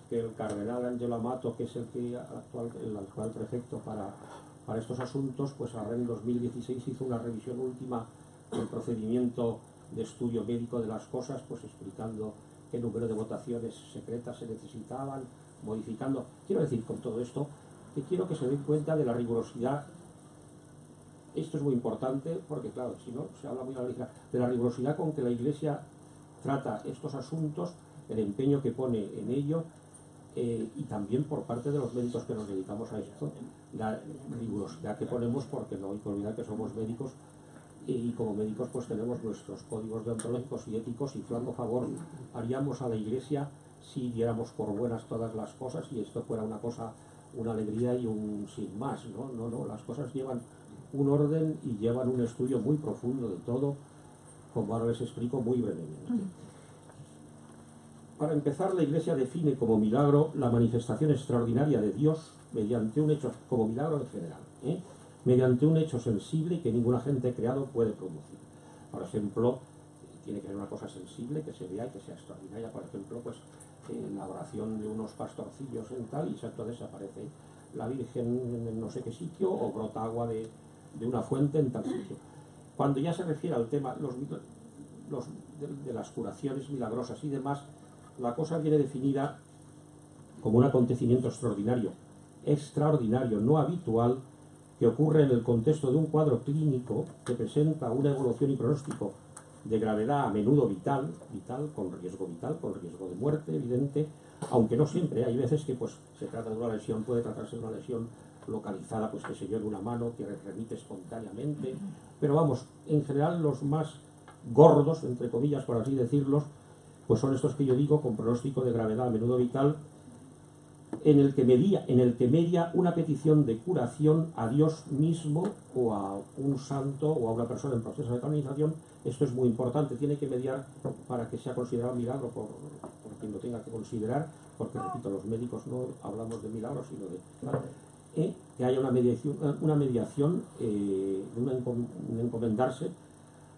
que el cardenal Angelo Amato, que es el actual prefecto para estos asuntos, pues ahora en 2016 hizo una revisión última el procedimiento de estudio médico de las cosas, pues explicando qué número de votaciones secretas se necesitaban, modificando. Quiero decir con todo esto que quiero que se den cuenta de la rigurosidad. Esto es muy importante porque, claro, si no, se habla muy a la ligera, de la rigurosidad con que la Iglesia trata estos asuntos, el empeño que pone en ello, y también por parte de los médicos que nos dedicamos a esto, la rigurosidad que ponemos, porque no hay que olvidar que somos médicos y como médicos pues tenemos nuestros códigos deontológicos y éticos, y flaco favor haríamos a la Iglesia si diéramos por buenas todas las cosas y esto fuera una cosa, una alegría y un sin más, no, las cosas llevan un orden y llevan un estudio muy profundo de todo, como ahora les explico muy brevemente. Para empezar, la Iglesia define como milagro la manifestación extraordinaria de Dios mediante un hecho, como milagro en general, mediante un hecho sensible que ningún agente creado puede producir. Por ejemplo, tiene que ser una cosa sensible, que se vea y que sea extraordinaria. Por ejemplo, pues la oración de unos pastorcillos en tal, y entonces aparece la Virgen en no sé qué sitio, o brota agua de una fuente en tal sitio. Cuando ya se refiere al tema de las curaciones milagrosas y demás, la cosa viene definida como un acontecimiento extraordinario, no habitual, que ocurre en el contexto de un cuadro clínico que presenta una evolución y pronóstico de gravedad a menudo vital, con riesgo de muerte evidente, aunque no siempre. Hay veces que pues se trata de una lesión, puede tratarse de una lesión localizada, pues que se lleve una mano, que remite espontáneamente, pero vamos, en general los más gordos, entre comillas, por así decirlos, pues son estos que yo digo, con pronóstico de gravedad a menudo vital, en el que media una petición de curación a Dios mismo o a un santo o a una persona en proceso de canonización. Esto es muy importante, tiene que mediar para que sea considerado milagro por quien lo tenga que considerar, porque repito, los médicos no hablamos de milagros, sino de que haya una mediación, un encomendarse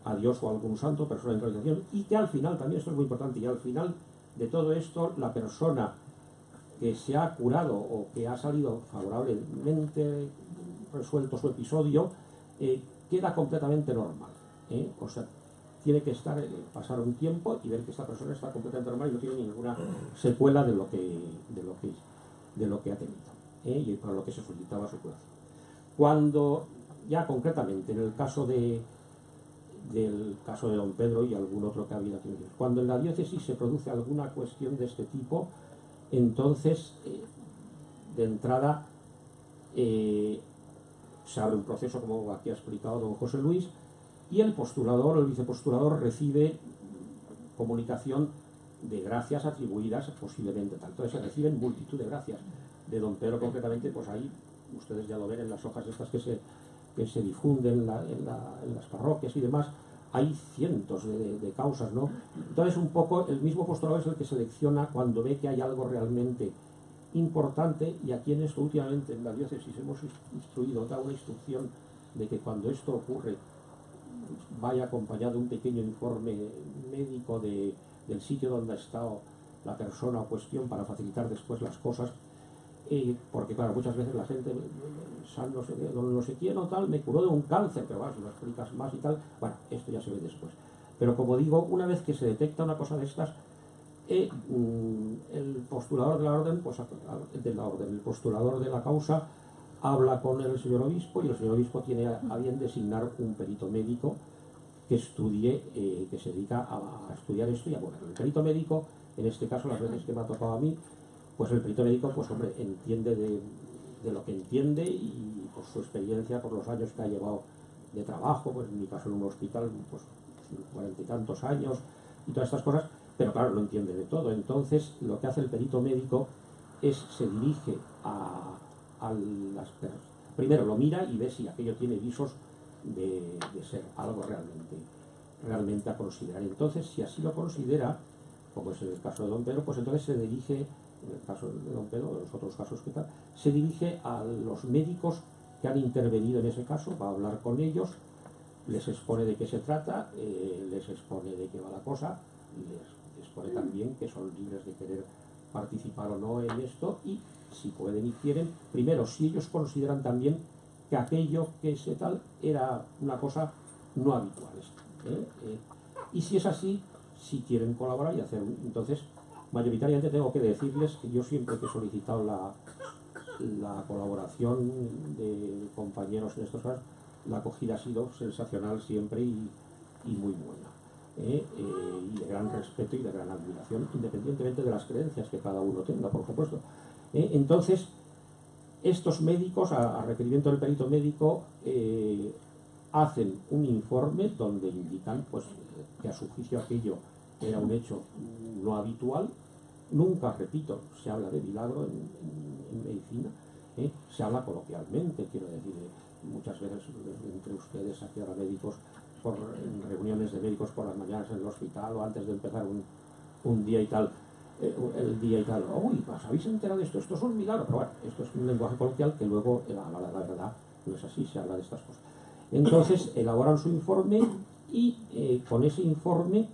a Dios o a algún santo, persona en canonización, y que al final, también esto es muy importante, y al final de todo esto, la persona que se ha curado o que ha salido favorablemente resuelto su episodio, queda completamente normal. O sea, tiene que pasar un tiempo y ver que esta persona está completamente normal y no tiene ninguna secuela de lo que ha tenido, y para lo que se solicitaba su curación. Cuando, ya concretamente, en el caso del caso de don Pedro y algún otro que ha habido aquí, cuando en la diócesis se produce alguna cuestión de este tipo, entonces, de entrada, se abre un proceso, como aquí ha explicado don José Luis, y el postulador o el vicepostulador recibe comunicación de gracias atribuidas posiblemente tal. Entonces se reciben multitud de gracias. De don Pedro concretamente, pues ahí ustedes ya lo ven en las hojas estas que se difunden en las parroquias y demás, hay cientos de causas, ¿no? Entonces un poco el mismo postulador es el que selecciona cuando ve que hay algo realmente importante, y aquí en esto últimamente en la diócesis hemos instruido, da una instrucción de que cuando esto ocurre vaya acompañado de un pequeño informe médico del sitio donde ha estado la persona o cuestión para facilitar después las cosas, porque claro, muchas veces la gente, no sé quién o tal, me curó de un cáncer, pero bueno, si lo explicas más y tal, bueno, esto ya se ve después. Pero como digo, una vez que se detecta una cosa de estas, el postulador de la orden, pues el postulador de la causa habla con el señor obispo, y el señor obispo tiene a bien designar un perito médico que estudie, que se dedica a estudiar esto y a ponerlo. El perito médico, en este caso, las veces que me ha tocado a mí, pues el perito médico, pues hombre, entiende de lo que entiende, y por su experiencia, por los años que ha llevado de trabajo, pues en mi caso en un hospital, pues 40 y tantos años y todas estas cosas, pero claro, no entiende de todo. Entonces lo que hace el perito médico se dirige a las personas. Primero lo mira y ve si aquello tiene visos de ser algo realmente a considerar. Entonces, si así lo considera, como es el caso de don Pedro, pues entonces se dirige, en el caso de don Pedro, en los otros casos que tal, se dirige a los médicos que han intervenido en ese caso, va a hablar con ellos, les expone de qué se trata, les expone de qué va la cosa, les expone también que son libres de querer participar o no en esto, y si pueden y quieren, primero, si ellos consideran también que aquello que se tal era una cosa no habitual. Y si es así, si quieren colaborar y hacer, entonces, mayoritariamente tengo que decirles que yo siempre que he solicitado la colaboración de compañeros en estos casos, la acogida ha sido sensacional siempre y muy buena. Y de gran respeto y de gran admiración, independientemente de las creencias que cada uno tenga, por supuesto. Entonces, estos médicos, a requerimiento del perito médico, hacen un informe donde indican pues, que a su juicio aquello era un hecho no habitual. Nunca, repito, se habla de milagro en medicina, se habla coloquialmente, quiero decir, muchas veces entre ustedes aquí ahora médicos, en reuniones de médicos por las mañanas en el hospital o antes de empezar un día y tal, el día y tal, uy, ¿os habéis enterado de esto? Esto es un milagro, pero bueno, esto es un lenguaje coloquial que luego, la verdad, no es así, se habla de estas cosas. Entonces, elaboran su informe y con ese informe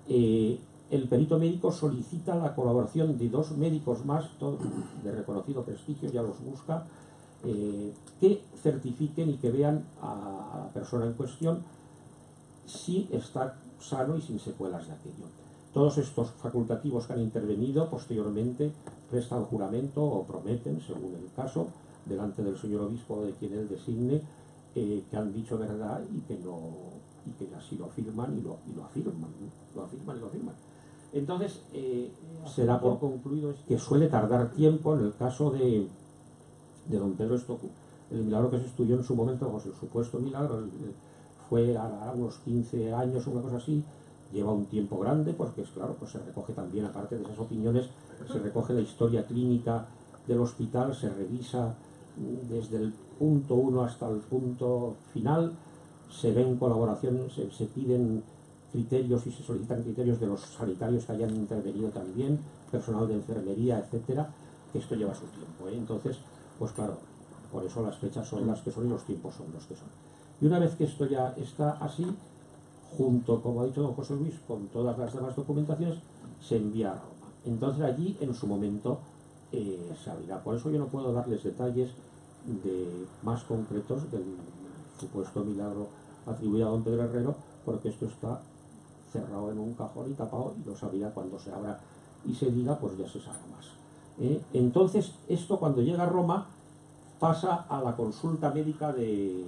el perito médico solicita la colaboración de 2 médicos más, todos de reconocido prestigio, ya los busca, que certifiquen y que vean a la persona en cuestión si está sano y sin secuelas de aquello. Todos estos facultativos que han intervenido posteriormente prestan juramento o prometen, según el caso, delante del señor obispo de quien él designe, que han dicho verdad y que así lo afirman y lo afirman. Entonces, se da por concluido que suele tardar tiempo en el caso de don Pedro Estocu. El milagro que se estudió en su momento, pues el supuesto milagro, fue a unos 15 años o una cosa así, lleva un tiempo grande, porque es claro, pues se recoge también, aparte de esas opiniones, se recoge la historia clínica del hospital, se revisa desde el punto 1 hasta el punto final, se ven colaboraciones, se piden criterios y se solicitan criterios de los sanitarios que hayan intervenido también, personal de enfermería, etcétera, que esto lleva su tiempo, Entonces, pues claro, por eso las fechas son las que son y los tiempos son los que son. Y una vez que esto ya está así, junto, como ha dicho don José Luis, con todas las demás documentaciones, se envía a Roma. Entonces allí, en su momento, se abrirá. Por eso yo no puedo darles detalles más concretos del supuesto milagro atribuido a don Pedro Herrero, porque esto está cerrado en un cajón y tapado, y lo se abrirá cuando se abra y se diga, pues ya se sabrá más. Entonces, esto cuando llega a Roma, pasa a la consulta médica de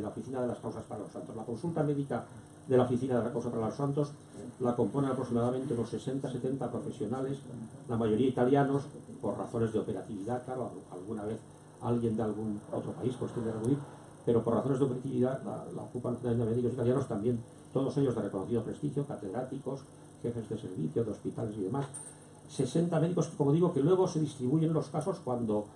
la Oficina de las Causas para los Santos. La consulta médica de la Oficina de la Causa para los Santos la componen aproximadamente unos 60-70 profesionales, la mayoría italianos, por razones de operatividad, claro, alguna vez alguien de algún otro país pues tiene que acudir, pero por razones de operatividad la ocupan médicos italianos también, todos ellos de reconocido prestigio, catedráticos, jefes de servicio, de hospitales y demás. 60 médicos, como digo, que luego se distribuyen los casos cuando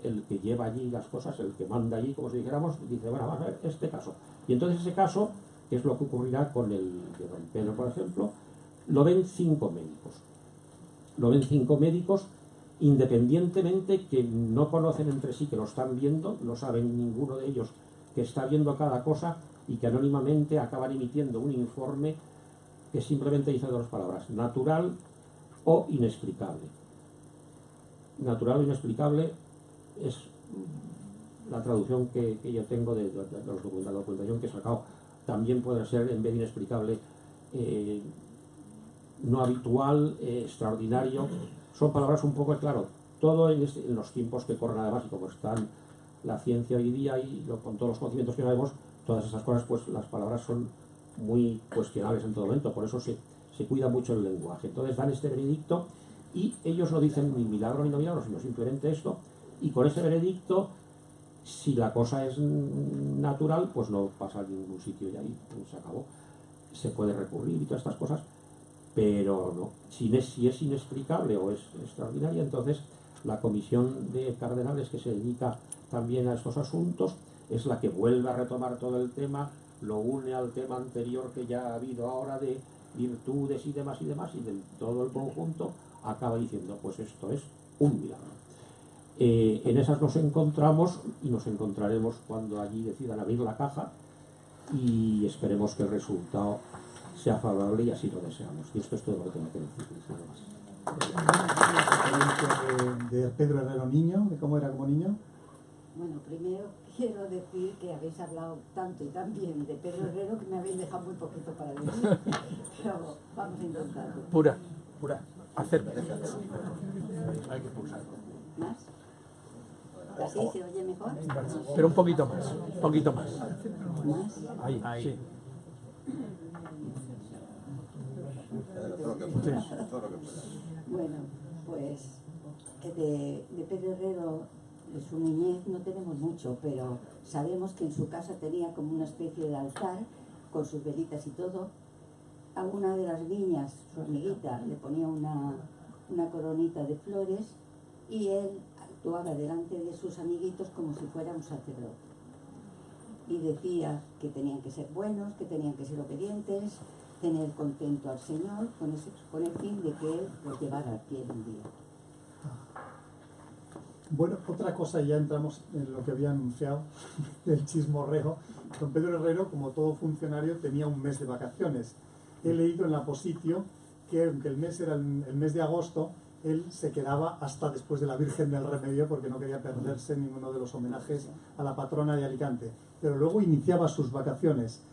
el que lleva allí las cosas, el que manda allí, como si dijéramos, dice, bueno, vamos a ver este caso. Y entonces ese caso, que es lo que ocurrirá con el de don Pedro, por ejemplo, lo ven 5 médicos. Lo ven 5 médicos, independientemente que no conocen entre sí, que lo están viendo, no saben ninguno de ellos que está viendo cada cosa y que anónimamente acaban emitiendo un informe que simplemente dice 2 palabras, natural o inexplicable. Natural o inexplicable es la traducción que yo tengo de la documentación que he sacado. También puede ser, en vez de inexplicable, no habitual, extraordinario. Son palabras un poco, claro, todo en los tiempos que corren además, y como están la ciencia hoy día y con todos los conocimientos que sabemos, todas esas cosas, pues las palabras son muy cuestionables en todo momento, por eso se cuida mucho el lenguaje. Entonces dan este veredicto y ellos no dicen ni milagro ni no milagro, sino simplemente esto, y con ese veredicto, si la cosa es natural, pues no pasa a ningún sitio y ahí se acabó. Se puede recurrir y todas estas cosas, pero no. Si es inexplicable o es extraordinaria, entonces la comisión de cardenales que se dedica también a estos asuntos es la que vuelve a retomar todo el tema, lo une al tema anterior que ya ha habido ahora de virtudes y demás, y de todo el conjunto acaba diciendo, pues esto es un milagro. En esas nos encontramos y nos encontraremos cuando allí decidan abrir la caja y esperemos que el resultado sea favorable y así lo deseamos. Y esto es todo lo que tengo que decirles, nada más.
De Pedro Herrero niño, de cómo era como niño.
Bueno, primero quiero decir que habéis hablado tanto y tan bien de Pedro Herrero que me habéis dejado muy poquito para decir. Pero vamos a intentarlo.
Pura, acércate.
Hay que pulsar.
¿Más? ¿Así se oye mejor?
Pero un poquito más,
¿Más?
Ahí, sí.
Bueno, pues de Pedro Herrero, de su niñez, no tenemos mucho, pero sabemos que en su casa tenía como una especie de altar con sus velitas y todo. A una de las niñas, su amiguita, le ponía una coronita de flores y él actuaba delante de sus amiguitos como si fuera un sacerdote. Y decía que tenían que ser buenos, que tenían que ser obedientes, tener contento al Señor, con el fin de que Él los llevara al cielo un día.
Bueno, otra cosa, ya entramos en lo que había anunciado, del chismorreo. Don Pedro Herrero, como todo funcionario, tenía un mes de vacaciones. He leído en la Positio que aunque el mes era el mes de agosto, él se quedaba hasta después de la Virgen del Remedio porque no quería perderse ninguno de los homenajes a la patrona de Alicante. Pero luego iniciaba sus vacaciones.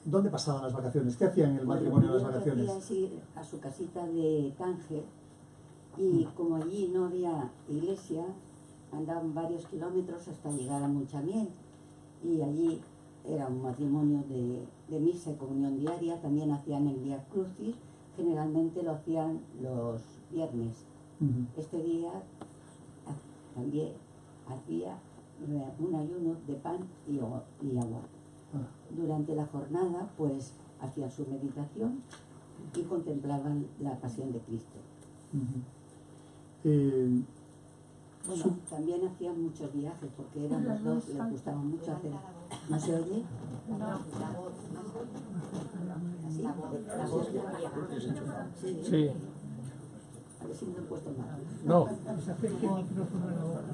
¿Dónde pasaban las vacaciones? ¿Qué hacían en el matrimonio de las vacaciones?
Lo que hacía es ir a su casita de Tánger y como allí no había iglesia, andaban varios kilómetros hasta llegar a Munchamiel y allí era un matrimonio de misa y comunión diaria. También hacían el Vía Crucis, generalmente lo hacían los viernes. Este día también hacía un ayuno de pan y agua. Durante la jornada pues hacían su meditación y contemplaban la pasión de Cristo. Bueno, también hacían muchos viajes porque eran los dos, les gustaba mucho hacer. ¿No se oye? ¿Así?
Sí.
A ver si me lo he puesto mal.
No.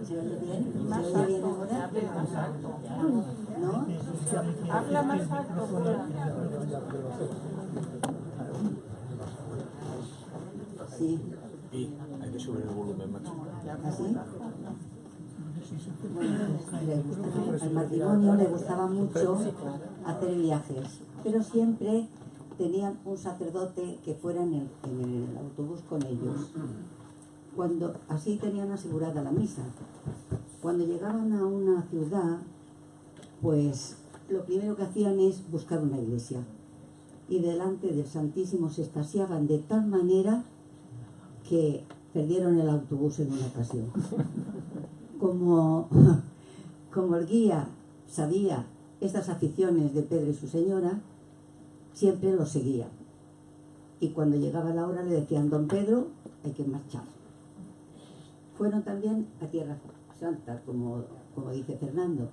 ¿Se oye bien? ¿Se oye bien ahora? ¿No?
Habla más alto.
Sí.
Y hay que subir el volumen, macho.
¿Así? Bueno, al matrimonio le gustaba mucho hacer viajes, pero siempre tenían un sacerdote que fuera en el autobús con ellos. Así tenían asegurada la misa. Cuando llegaban a una ciudad, pues lo primero que hacían es buscar una iglesia. Y delante del Santísimo se extasiaban de tal manera que perdieron el autobús en una ocasión. Como el guía sabía estas aficiones de Pedro y su señora, siempre lo seguía. Y cuando llegaba la hora le decían: don Pedro, hay que marchar. Fueron también a Tierra Santa, como dice Fernando,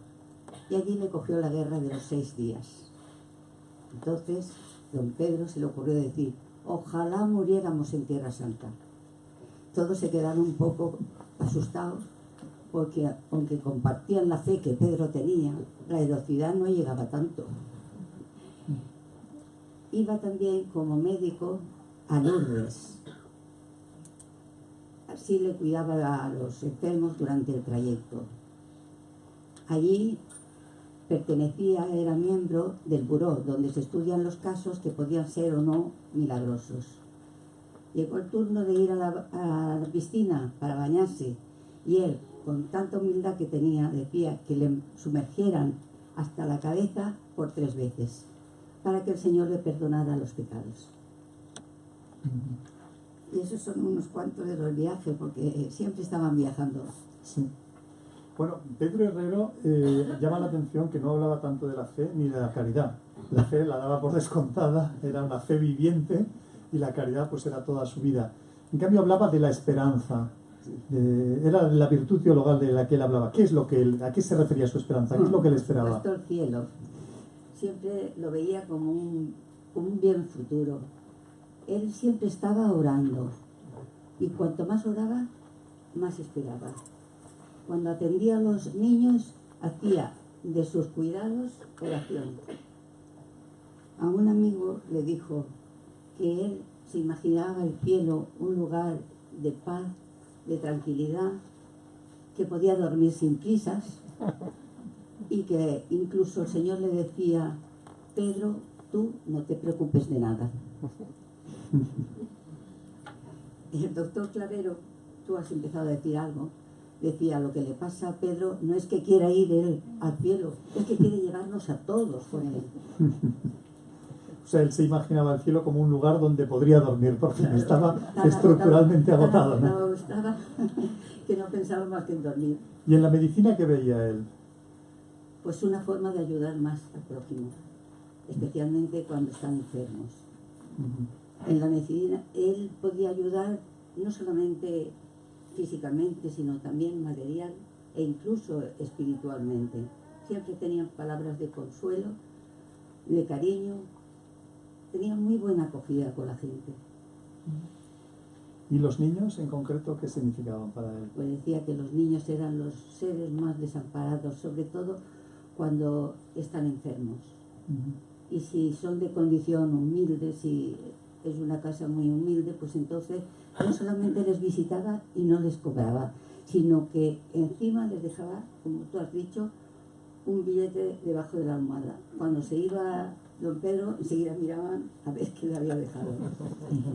y allí le cogió la guerra de los 6 días. Entonces, don Pedro se le ocurrió decir: ojalá muriéramos en Tierra Santa. Todos se quedaron un poco asustados, porque aunque compartían la fe que Pedro tenía, la heroicidad no llegaba tanto. Iba también como médico a Lourdes. Así le cuidaba a los enfermos durante el trayecto. Allí era miembro del buró, donde se estudian los casos que podían ser o no milagrosos. Llegó el turno de ir a la piscina para bañarse y él, con tanta humildad que tenía, decía que le sumergieran hasta la cabeza por 3 veces para que el Señor le perdonara los pecados. Y esos son unos cuantos de los viajes, porque siempre estaban viajando.
Sí. Bueno, Pedro Herrero llama la atención que no hablaba tanto de la fe ni de la caridad. La fe la daba por descontada, era una fe viviente, y la caridad pues era toda su vida. En cambio hablaba de la esperanza, era la virtud teologal de la que él hablaba. ¿A qué se refería su esperanza? ¿Qué es lo que él esperaba?
Puesto el cielo. Siempre lo veía como un bien futuro. Él siempre estaba orando, y cuanto más oraba, más esperaba. Cuando atendía a los niños, hacía de sus cuidados oración. A un amigo le dijo que él se imaginaba el cielo un lugar de paz, de tranquilidad, que podía dormir sin prisas, Y que incluso el Señor le decía: Pedro, tú no te preocupes de nada. El doctor Clavero, tú has empezado a decir algo, decía: lo que le pasa a Pedro no es que quiera ir él al cielo, es que quiere llevarnos a todos con él.
O sea, él se imaginaba el cielo como un lugar donde podría dormir, porque estaba estructuralmente agotado, ¿no?
Estaba que no pensaba más que en dormir.
¿Y en la medicina qué veía él?
Pues una forma de ayudar más al prójimo, especialmente cuando están enfermos. En la medicina él podía ayudar no solamente físicamente, sino también material e incluso espiritualmente. Siempre tenía palabras de consuelo, de cariño, tenía muy buena acogida con la gente.
¿Y los niños en concreto qué significaban para él?
Pues decía que los niños eran los seres más desamparados, sobre todo cuando están enfermos. Y si son de condición humilde, si es una casa muy humilde, pues entonces no solamente les visitaba y no les cobraba, sino que encima les dejaba, como tú has dicho, un billete debajo de la almohada. Cuando se iba don Pedro, enseguida miraban a ver qué le había dejado.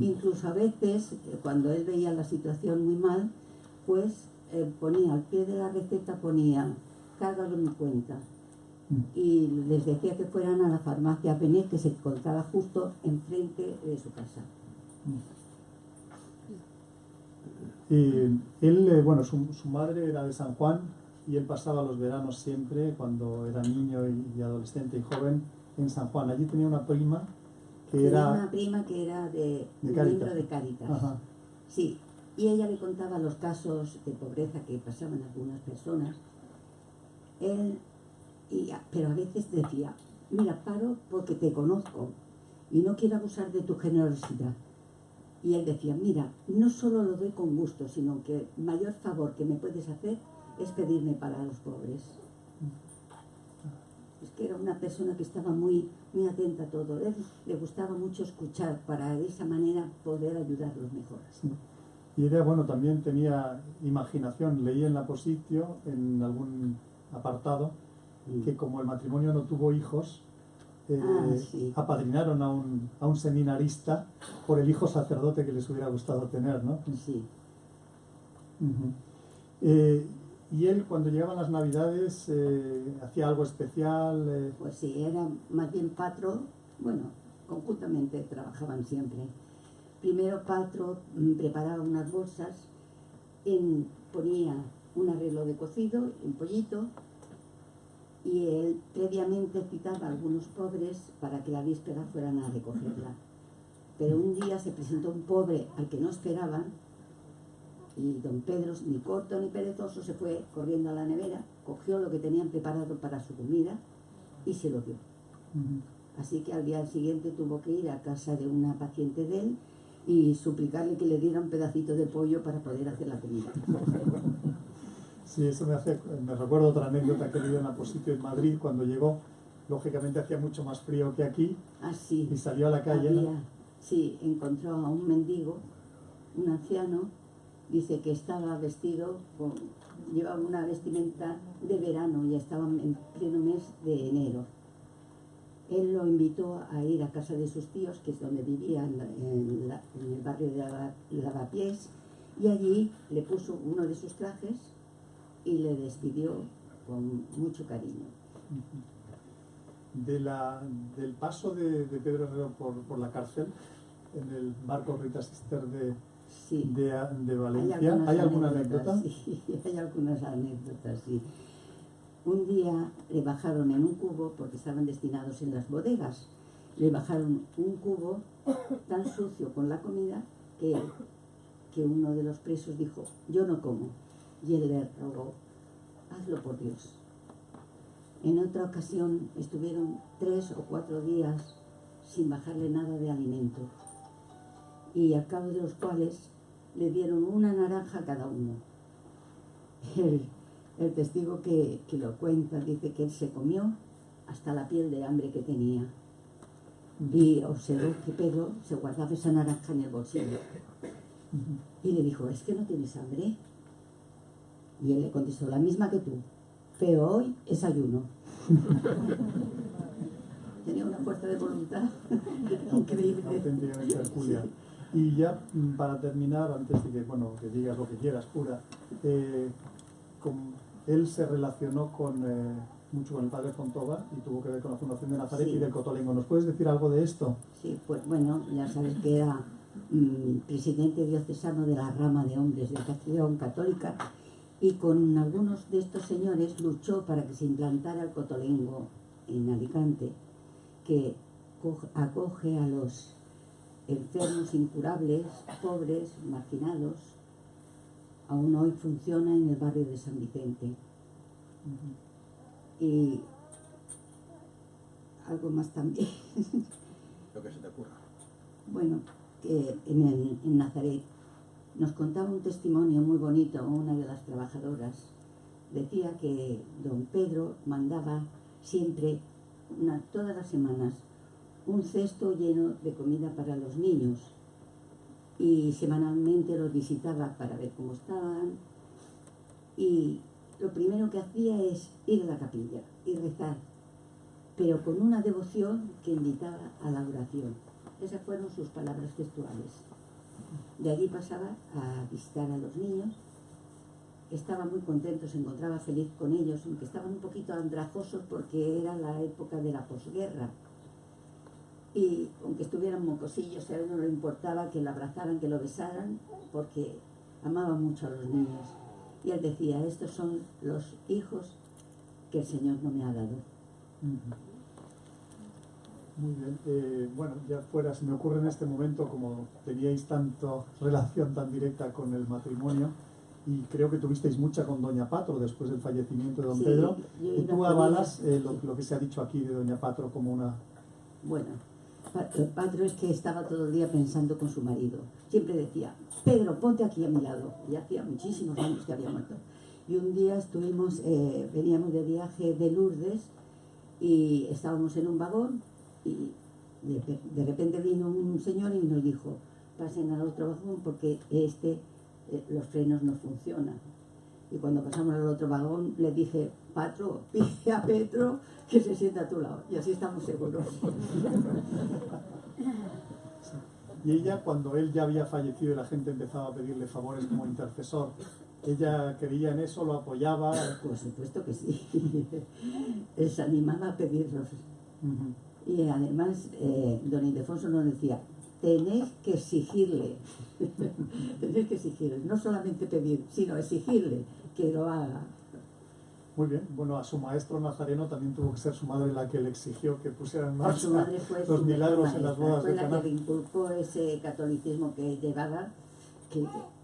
Incluso a veces, cuando él veía la situación muy mal, pues ponía al pie de la receta, ponía: cárgalo en mi cuenta. Y les decía que fueran a la farmacia a venir, que se encontraba justo enfrente de su casa.
Y él, bueno, su madre era de San Juan y él pasaba los veranos siempre, cuando era niño y adolescente y joven, en San Juan. Allí tenía una prima que era...
Una prima que era de
Cáritas.
miembro de Cáritas.
Ajá.
Sí, y ella le contaba los casos de pobreza que pasaban algunas personas. Pero a veces decía: mira, paro porque te conozco y no quiero abusar de tu generosidad. Y él decía: mira, no solo lo doy con gusto, sino que el mayor favor que me puedes hacer es pedirme para los pobres. Es que era una persona que estaba muy, muy atenta a todo. A él le gustaba mucho escuchar para de esa manera poder ayudarlos mejor.
Sí. Y ella, bueno, también tenía imaginación. Leí en la Positio, en algún apartado, que como el matrimonio no tuvo hijos,
Sí.
apadrinaron a un seminarista por el hijo sacerdote que les hubiera gustado tener, ¿no?
Sí.
Y él, cuando llegaban las Navidades, hacía algo especial.
Pues sí, era más bien Patro, bueno, conjuntamente trabajaban siempre. Primero Patro preparaba unas bolsas, ponía un arreglo de cocido, un pollito, y él previamente citaba a algunos pobres para que la víspera fueran a recogerla. Pero un día se presentó un pobre al que no esperaban, y don Pedro, ni corto ni perezoso, se fue corriendo a la nevera, cogió lo que tenían preparado para su comida y se lo dio. Así que al día siguiente tuvo que ir a casa de una paciente de él y suplicarle que le diera un pedacito de pollo para poder hacer la comida.
Sí, eso me recuerda otra anécdota que he leído en la Positio en Madrid. Cuando llegó, lógicamente hacía mucho más frío que aquí,
Así.
y salió a la calle.
Sí, encontró a un mendigo, un anciano, dice que estaba vestido, llevaba una vestimenta de verano y estaba en pleno mes de enero. Él lo invitó a ir a casa de sus tíos, que es donde vivía, en el barrio de Lavapiés, y allí le puso uno de sus trajes y le despidió con mucho cariño.
Del paso de Pedro Herrero por la cárcel, en el barco Rita Sister de Valencia, ¿hay alguna anécdota?
Sí, hay algunas anécdotas, sí. Un día le bajaron en un cubo, porque estaban destinados en las bodegas, le bajaron un cubo tan sucio con la comida que uno de los presos dijo: yo no como. Y él le rogó: hazlo por Dios. En otra ocasión estuvieron 3 o 4 días sin bajarle nada de alimento, y al cabo de los cuales le dieron una naranja a cada uno. El testigo que lo cuenta dice que él se comió hasta la piel de hambre que tenía, y observó que Pedro se guardaba esa naranja en el bolsillo y le dijo: ¿es que no tienes hambre? Y él le contestó: la misma que tú. pero hoy es ayuno. Tenía una fuerza de voluntad increíble.
Auténticamente hercúlea. Y ya para terminar, antes de que, bueno, que digas lo que quieras, Pura, él se relacionó mucho con el padre Fontova y tuvo que ver con la Fundación de Nazaret y del Cotolengo. ¿Nos puedes decir algo de esto?
Sí, pues bueno, ya sabes que era presidente diocesano de la rama de hombres de Castellón Católica, y con algunos de estos señores luchó para que se implantara el Cotolengo en Alicante, que acoge a los enfermos incurables, pobres, marginados. Aún hoy funciona en el barrio de San Vicente. Y algo más también.
Lo que se te ocurra.
Bueno, que en Nazaret nos contaba un testimonio muy bonito. Una de las trabajadoras decía que don Pedro mandaba siempre, todas las semanas, un cesto lleno de comida para los niños, y semanalmente los visitaba para ver cómo estaban, y lo primero que hacía es ir a la capilla y rezar, pero con una devoción que invitaba a la oración. Esas fueron sus palabras textuales. De allí pasaba a visitar a los niños, estaba muy contento, se encontraba feliz con ellos, aunque estaban un poquito andrajosos porque era la época de la posguerra. Y aunque estuvieran mocosillos, a él no le importaba que lo abrazaran, que lo besaran, porque amaba mucho a los niños. Y él decía, estos son los hijos que el Señor no me ha dado.
Muy bien. Bueno, ya fuera, se me ocurre en este momento, como teníais tanto relación tan directa con el matrimonio, y creo que tuvisteis mucha con doña Patro después del fallecimiento de don Pedro, y tú avalas lo que se ha dicho aquí de doña Patro como una...
Bueno, Patro es que estaba todo el día pensando con su marido. Siempre decía, Pedro, ponte aquí a mi lado. Y hacía muchísimos años que había muerto. Y un día veníamos de viaje de Lourdes y estábamos en un vagón, y de repente vino un señor y nos dijo, pasen al otro vagón porque los frenos no funcionan. Y cuando pasamos al otro vagón le dije, Patro, pide a Pedro que se sienta a tu lado, y así estamos seguros.
Y ella, cuando él ya había fallecido y la gente empezaba a pedirle favores como intercesor, ¿ella creía en eso, lo apoyaba?
Por supuesto que sí. Se animaba a pedirlos. Y además, don Ildefonso nos decía, tenéis que exigirle, tenéis que exigirle, no solamente pedir, sino exigirle que lo haga.
Muy bien, bueno, a su maestro nazareno también tuvo que ser su madre la que le exigió que pusieran en
A su
marcha
madre fue
los
su
milagros
maestra,
en las bodas
fue
de
la
Caná.
que le inculcó ese catolicismo que llevaba,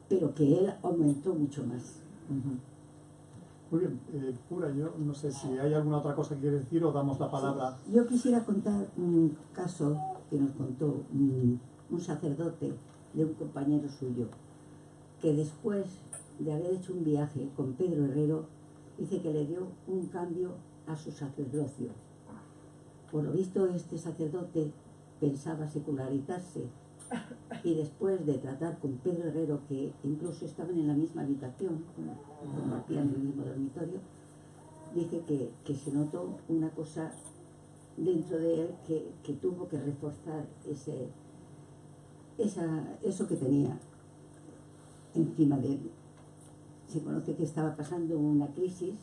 pero que él aumentó mucho más.
Muy bien, Pura, yo no sé si hay alguna otra cosa que quieres decir o damos la palabra.
Sí, yo quisiera contar un caso que nos contó un sacerdote de un compañero suyo, que después de haber hecho un viaje con Pedro Herrero, dice que le dio un cambio a su sacerdocio. Por lo visto, este sacerdote pensaba secularizarse, y después de tratar con Pedro Herrero, que incluso estaban en la misma habitación, compartían el mismo dormitorio, dice que se notó una cosa dentro de él que tuvo que reforzar eso que tenía encima de él. Se conoce que estaba pasando una crisis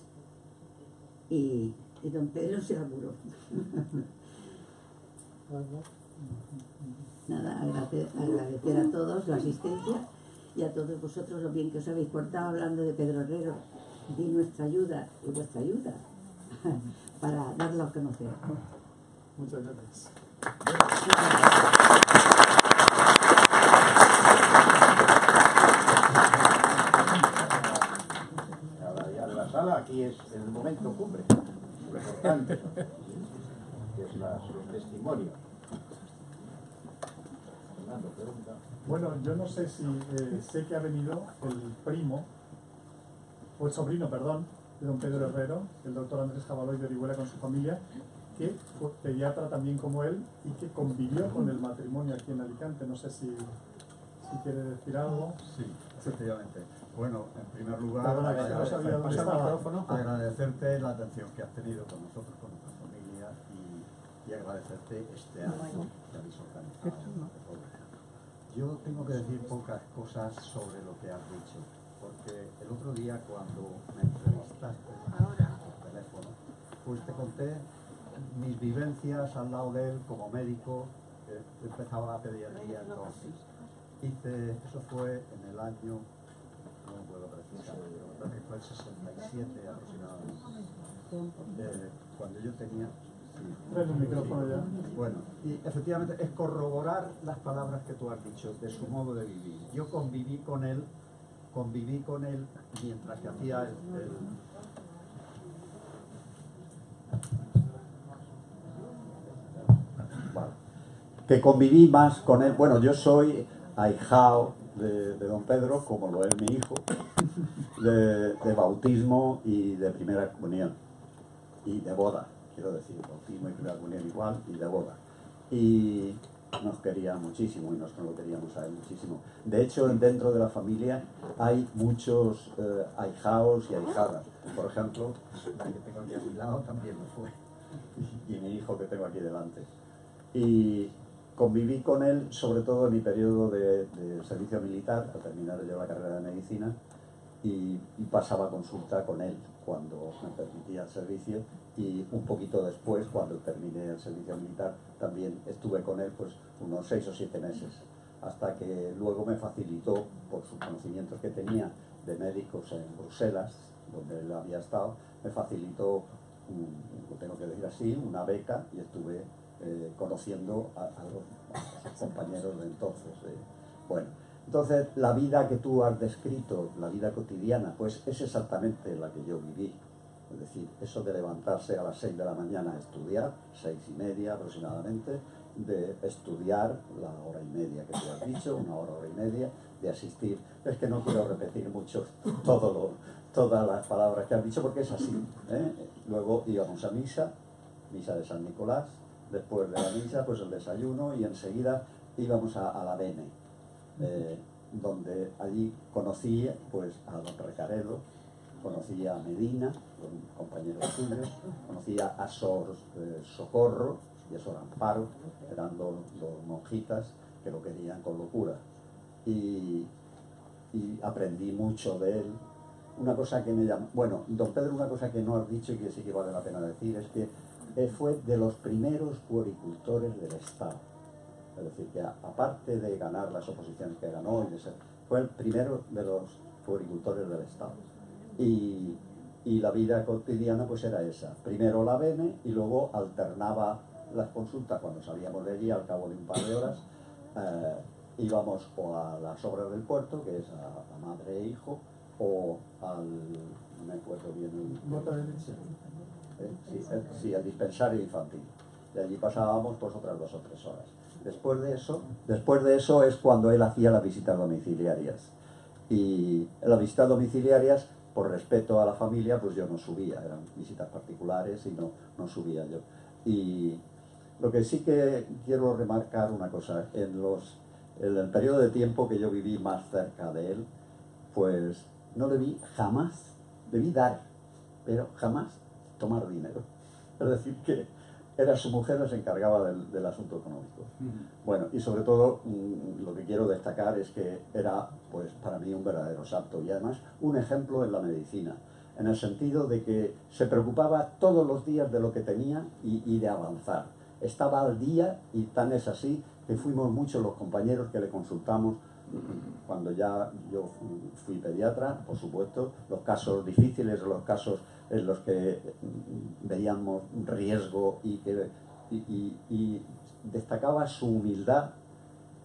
y don Pedro se la curó. Nada, agradecer a todos la asistencia y a todos vosotros lo bien que os habéis portado hablando de Pedro Herrero, y nuestra ayuda y vuestra ayuda para darlo a conocer.
Muchas gracias.
Ahora ya de la sala, aquí es el momento cumbre, lo importante, que es los testimonios.
Bueno, yo no sé si sé que ha venido el primo, o el sobrino, perdón, de don Pedro Herrero, el doctor Andrés Jabaloy de Orihuela con su familia, que fue pediatra también como él y que convivió con el matrimonio aquí en Alicante. No sé si quiere decir algo.
Sí, efectivamente.
Bueno, en primer lugar,
Perdona, que no sabía dónde estaba.
agradecerte la atención que has tenido con nosotros, con nuestra familia, y agradecerte este acto que habéis organizado. Yo tengo que decir pocas cosas sobre lo que has dicho, porque el otro día cuando me entrevistaste por teléfono, pues te conté mis vivencias al lado de él como médico. Empezaba la pediatría entonces. Eso fue en el año, no me puedo precisar, pero creo que fue el 67 aproximadamente. Cuando yo tenía...
Trae el micrófono ya.
Bueno, y efectivamente es corroborar las palabras que tú has dicho, de su modo de vivir. Yo conviví con él mientras que hacía que conviví más con él. Bueno, yo soy ahijado de don Pedro, como lo es mi hijo, de bautismo y de primera comunión, y de boda, quiero decir, bautismo y primera comunión igual, y de boda. Y nos quería muchísimo, y nosotros lo queríamos a él muchísimo. De hecho, dentro de la familia hay muchos ahijados y ahijadas. Por ejemplo, la que tengo aquí a mi lado también lo fue, y mi hijo que tengo aquí delante. Y conviví con él sobre todo en mi periodo de servicio militar, al terminar yo la carrera de medicina, y pasaba consulta con él cuando me permitía el servicio, y un poquito después, cuando terminé el servicio militar, también estuve con él pues unos 6 o 7 meses, hasta que luego me facilitó, por sus conocimientos que tenía de médicos en Bruselas, donde él había estado, me facilitó, lo tengo que decir así, una beca, y estuve conociendo a los compañeros de entonces. Bueno, entonces la vida que tú has descrito, la vida cotidiana, pues es exactamente la que yo viví. Es decir, eso de levantarse a las 6 de la mañana a estudiar, 6:30 aproximadamente, de estudiar la hora y media que tú has dicho, una hora y media, de asistir. Es que no quiero repetir mucho todas las palabras que has dicho, porque es así, ¿eh? Luego íbamos a misa de San Nicolás. Después de la misa, pues el desayuno, y enseguida íbamos a la Bene, donde allí conocí pues a don Recaredo, conocí a Medina, un compañero suyo, conocí a Sor Socorro y a Sor Amparo, eran dos monjitas que lo querían con locura. Y aprendí mucho de él. Una cosa que me llamó... Bueno, don Pedro, una cosa que no has dicho y que sí que vale la pena decir es que fue de los primeros puericultores del Estado. Es decir, que aparte de ganar las oposiciones que ganó, fue el primero de los puericultores del Estado. Y la vida cotidiana pues era esa. Primero la Bene, y luego alternaba las consultas cuando salíamos de allí al cabo de un par de horas. Íbamos o a las obras del puerto, que es a madre e hijo, o al... no me acuerdo bien sí, el dispensario infantil. Y allí pasábamos pues otras 2 o 3 horas. Después de eso es cuando él hacía las visitas domiciliarias. Y las visitas domiciliarias, por respeto a la familia, pues yo no subía, eran visitas particulares y no subía yo. Y lo que sí que quiero remarcar una cosa, en el periodo de tiempo que yo viví más cerca de él, pues no le vi jamás, le vi dar, pero jamás tomar dinero. Es decir, que era su mujer la que se encargaba del asunto económico. Bueno, y sobre todo lo que quiero destacar es que era, pues para mí, un verdadero santo, y además un ejemplo en la medicina, en el sentido de que se preocupaba todos los días de lo que tenía y de avanzar. Estaba al día, y tan es así que fuimos muchos los compañeros que le consultamos cuando ya yo fui pediatra, por supuesto, los casos difíciles, los casos en los que veíamos riesgo, y destacaba su humildad,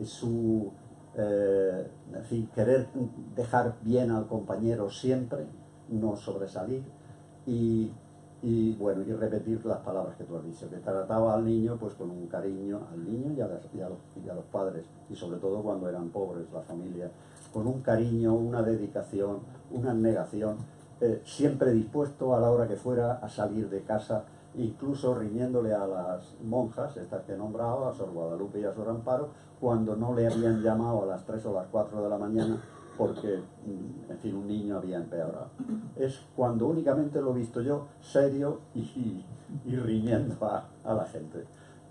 su en fin, querer dejar bien al compañero siempre, no sobresalir, y bueno, y repetir las palabras que tú has dicho, que trataba al niño pues con un cariño, al niño y a los padres, y sobre todo cuando eran pobres, la familia, con un cariño, una dedicación, una abnegación, siempre dispuesto a la hora que fuera a salir de casa, incluso riñéndole a las monjas, estas que nombraba, a Sor Guadalupe y a Sor Amparo, cuando no le habían llamado a las 3 o las 4 de la mañana porque, en fin, un niño había empeorado. Es cuando únicamente lo he visto yo serio y riñendo a la gente.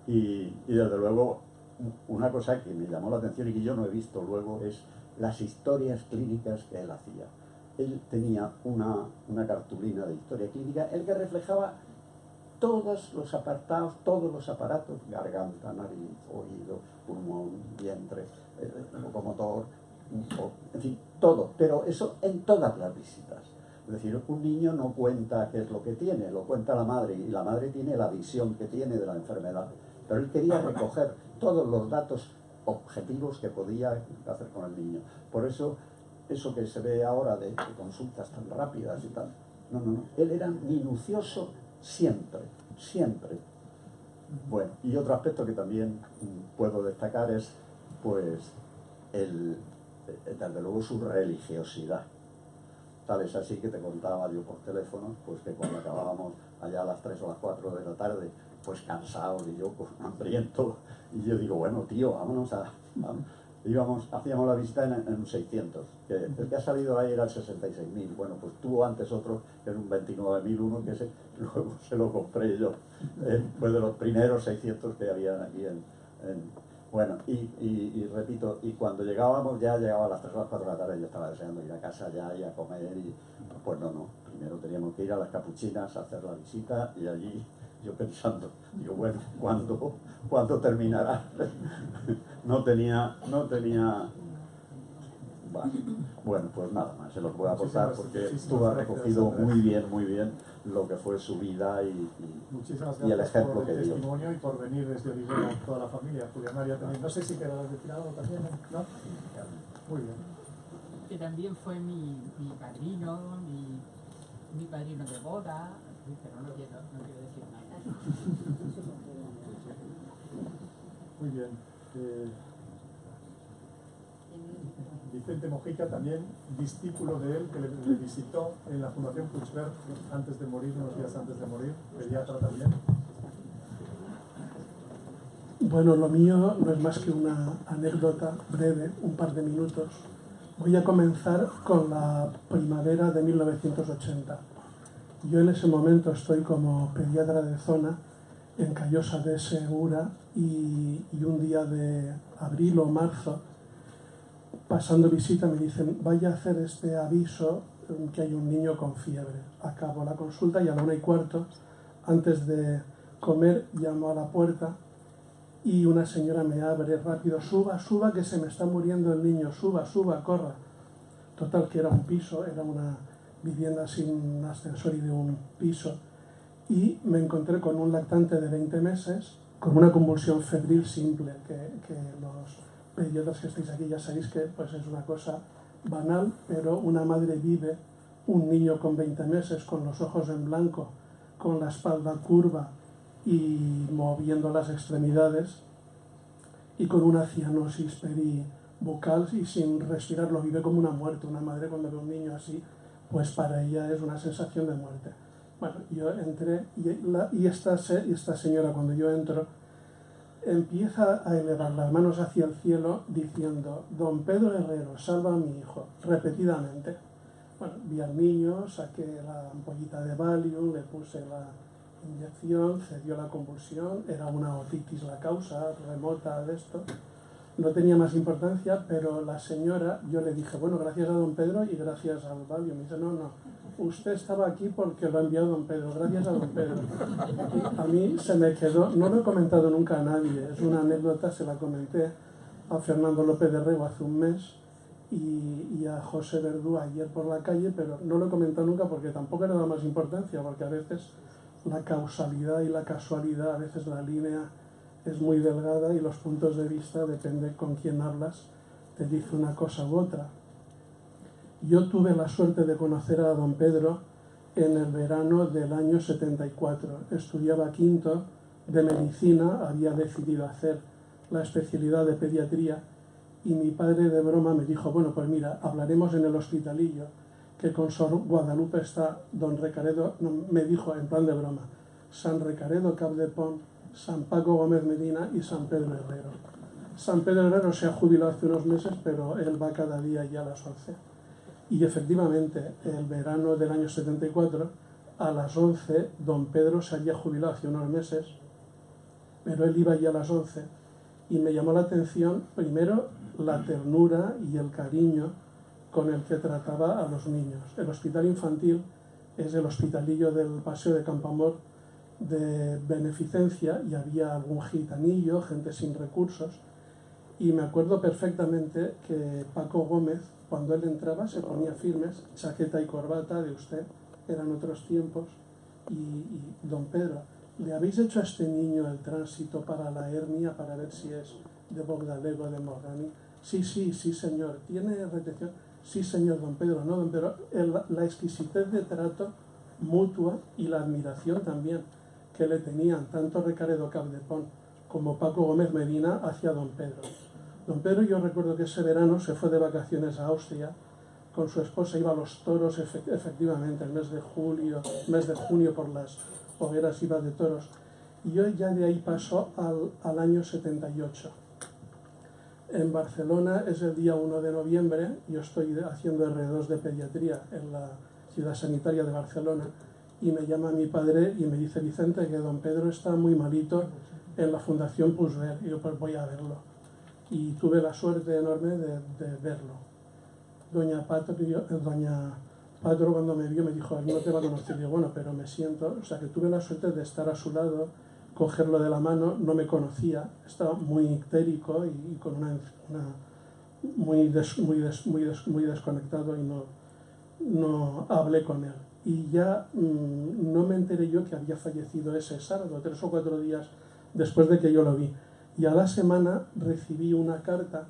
Y desde luego, una cosa que me llamó la atención y que yo no he visto luego es las historias clínicas que él hacía. Él tenía una cartulina de historia clínica, el que reflejaba todos los apartados, todos los aparatos, garganta, nariz, oído, pulmón, vientre, locomotor, en fin, todo, pero eso en todas las visitas. Es decir, un niño no cuenta qué es lo que tiene, lo cuenta la madre, y la madre tiene la visión que tiene de la enfermedad, pero él quería recoger todos los datos objetivos que podía hacer con el niño. Por eso que se ve ahora de consultas tan rápidas y tal, no, él era minucioso siempre, siempre. Bueno, y otro aspecto que también puedo destacar es, pues, desde luego su religiosidad. Tal es así que te contaba yo por teléfono, pues que cuando acabábamos allá a las 3 o las 4 de la tarde, pues cansados y yo pues hambriento, y yo digo, bueno tío, vámonos hacíamos la visita en un 600, que el que ha salido ahí era el 66.000, bueno, pues tuvo antes otro, que era un 29.001, que ese luego se lo compré yo, fue de los primeros 600 que habían aquí bueno, y repito, y cuando llegábamos, ya llegaba a las 3 o las 4 de la tarde, yo estaba deseando ir a casa ya y a comer, y pues no, primero teníamos que ir a las Capuchinas a hacer la visita, y allí yo pensando, digo, bueno, ¿cuándo terminará? no tenía, bueno, pues nada más, se los voy a aportar porque tú has recogido muy bien lo que fue su vida y el ejemplo que dio.
Muchísimas gracias por el testimonio y por venir desde Olivera toda la familia. Julia María también, no sé si quedarás retirado también, ¿no? Muy bien.
Que también fue mi padrino, mi padrino de boda, pero no quiero decir nada.
Muy bien. Vicente Mojica, también discípulo de él, que le visitó en la Fundación Puigvert antes de morir, unos días antes de morir, pediatra también.
Bueno, lo mío no es más que una anécdota breve, un par de minutos. Voy a comenzar con la primavera de 1980. Yo en ese momento estoy como pediatra de zona en Callosa de Segura y un día de abril o marzo, pasando visita, me dicen, vaya a hacer este aviso que hay un niño con fiebre. Acabo la consulta y a la 1:15, antes de comer, llamo a la puerta y una señora me abre rápido, suba, que se me está muriendo el niño, suba, corra. Total, que era un piso, era una vivienda sin ascensor y de un piso. Y me encontré con un lactante de 20 meses con una convulsión febril simple, que los pediatras que estáis aquí ya sabéis que pues, es una cosa banal, pero una madre vive un niño con 20 meses, con los ojos en blanco, con la espalda curva y moviendo las extremidades y con una cianosis peribucal y sin respirar, lo vive como una muerte. Una madre cuando ve un niño así, pues para ella es una sensación de muerte. Bueno, yo entré y esta señora cuando yo entro empieza a elevar las manos hacia el cielo diciendo, don Pedro Herrero, salva a mi hijo, repetidamente. Bueno, vi al niño, saqué la ampollita de Valium, le puse la inyección, cedió la convulsión, era una otitis la causa remota de esto. No tenía más importancia, pero la señora, yo le dije, bueno, gracias a don Pedro y gracias al Valium. Me dice, no, usted estaba aquí porque lo ha enviado don Pedro, gracias a don Pedro. Y a mí se me quedó, no lo he comentado nunca a nadie, es una anécdota, se la comenté a Fernando López de Rego hace un mes y a José Verdú ayer por la calle, pero no lo he comentado nunca porque tampoco le da más importancia, porque a veces la causalidad y la casualidad, a veces la línea es muy delgada y los puntos de vista, depende con quién hablas, te dice una cosa u otra. Yo tuve la suerte de conocer a don Pedro en el verano del año 74. Estudiaba quinto de medicina, había decidido hacer la especialidad de pediatría y mi padre de broma me dijo, bueno, pues mira, hablaremos en el Hospitalillo, que con Sor Guadalupe está don Recaredo, no, me dijo en plan de broma, San Recaredo Capdepont, San Paco Gómez Medina y San Pedro Herrero. San Pedro Herrero se ha jubilado hace unos meses, pero él va cada día ya a las 11. Y efectivamente, el verano del año 74, a las 11, don Pedro se había jubilado hace unos meses, pero él iba ya a las 11, y me llamó la atención, primero, la ternura y el cariño con el que trataba a los niños. El hospital infantil es el hospitalillo del Paseo de Campoamor de beneficencia, y había algún gitanillo, gente sin recursos, y me acuerdo perfectamente que Paco Gómez, cuando él entraba, se ponía firmes, chaqueta y corbata de usted, eran otros tiempos, y don Pedro, ¿le habéis hecho a este niño el tránsito para la hernia para ver si es de Bogdalego, de Morgani? Sí, señor. ¿Tiene retención? Sí, señor, don Pedro. No, don Pedro. La exquisitez de trato mutua y la admiración también que le tenían tanto Recaredo Capdepón como Paco Gómez Medina hacia don Pedro. Don Pedro, yo recuerdo que ese verano se fue de vacaciones a Austria con su esposa, iba a los toros, efectivamente, el mes de junio por las hogueras iba de toros. Y yo ya de ahí paso al año 78. En Barcelona es el día 1 de noviembre, yo estoy haciendo R2 de pediatría en la ciudad sanitaria de Barcelona, y me llama mi padre y me dice: Vicente, que don Pedro está muy malito en la Fundación Puigvert. Y yo, pues voy a verlo. Y tuve la suerte enorme de verlo. Doña Patro, cuando me vio, me dijo: no te va a conocer. Y yo, bueno, pero me siento, o sea, que tuve la suerte de estar a su lado, cogerlo de la mano. No me conocía, estaba muy ictérico y con muy desconectado, y no hablé con él. Y ya no me enteré yo que había fallecido ese sábado, 3 o 4 días después de que yo lo vi. Y a la semana recibí una carta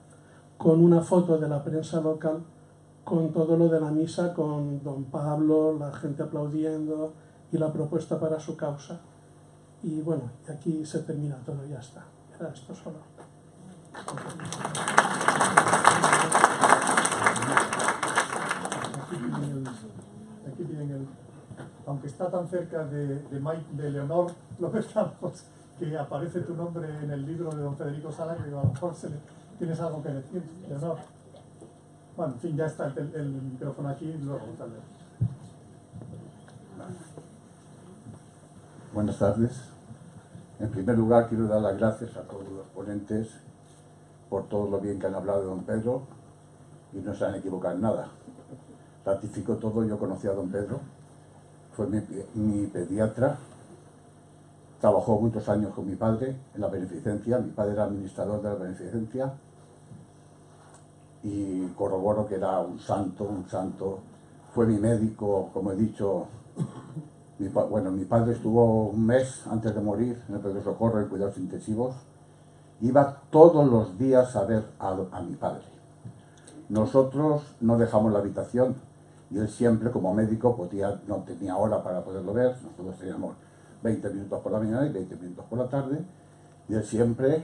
con una foto de la prensa local, con todo lo de la misa, con don Pablo, la gente aplaudiendo y la propuesta para su causa. Y bueno, y aquí se termina todo, ya está. Era esto solo.
Aquí tienen aunque está tan cerca de Leonor López Campos, que aparece tu nombre en el libro de don Federico Sala, que a lo mejor tienes algo que decir, Leonor. Bueno, en fin, ya está el micrófono aquí, luego tal vez.
Buenas tardes. En primer lugar, quiero dar las gracias a todos los ponentes por todo lo bien que han hablado de don Pedro, y no se han equivocado en nada. Ratifico todo. Yo conocí a don Pedro, fue mi pediatra, trabajó muchos años con mi padre en la beneficencia. Mi padre era administrador de la beneficencia, y corroboro que era un santo. Fue mi médico, como he dicho. Mi padre estuvo un mes antes de morir en el Pedro Socorro en cuidados intensivos. Iba todos los días a ver a mi padre. Nosotros no dejamos la habitación, y él siempre, como médico, no tenía hora para poderlo ver. Nosotros teníamos 20 minutos por la mañana y 20 minutos por la tarde, y él siempre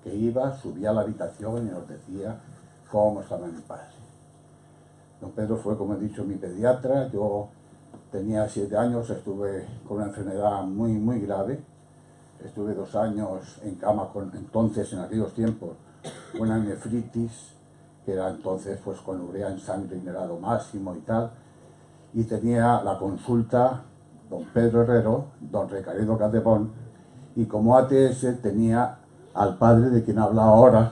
que iba subía a la habitación y nos decía cómo estaba mi padre. Don Pedro fue, como he dicho, mi pediatra. Yo tenía 7 años, estuve con una enfermedad muy grave. Estuve 2 años en cama en aquellos tiempos, una nefritis, que era entonces pues con urea en sangre en grado máximo y tal. Y tenía la consulta don Pedro Herrero, don Recaredo Capdepón, y como ATS tenía al padre de quien habla ahora,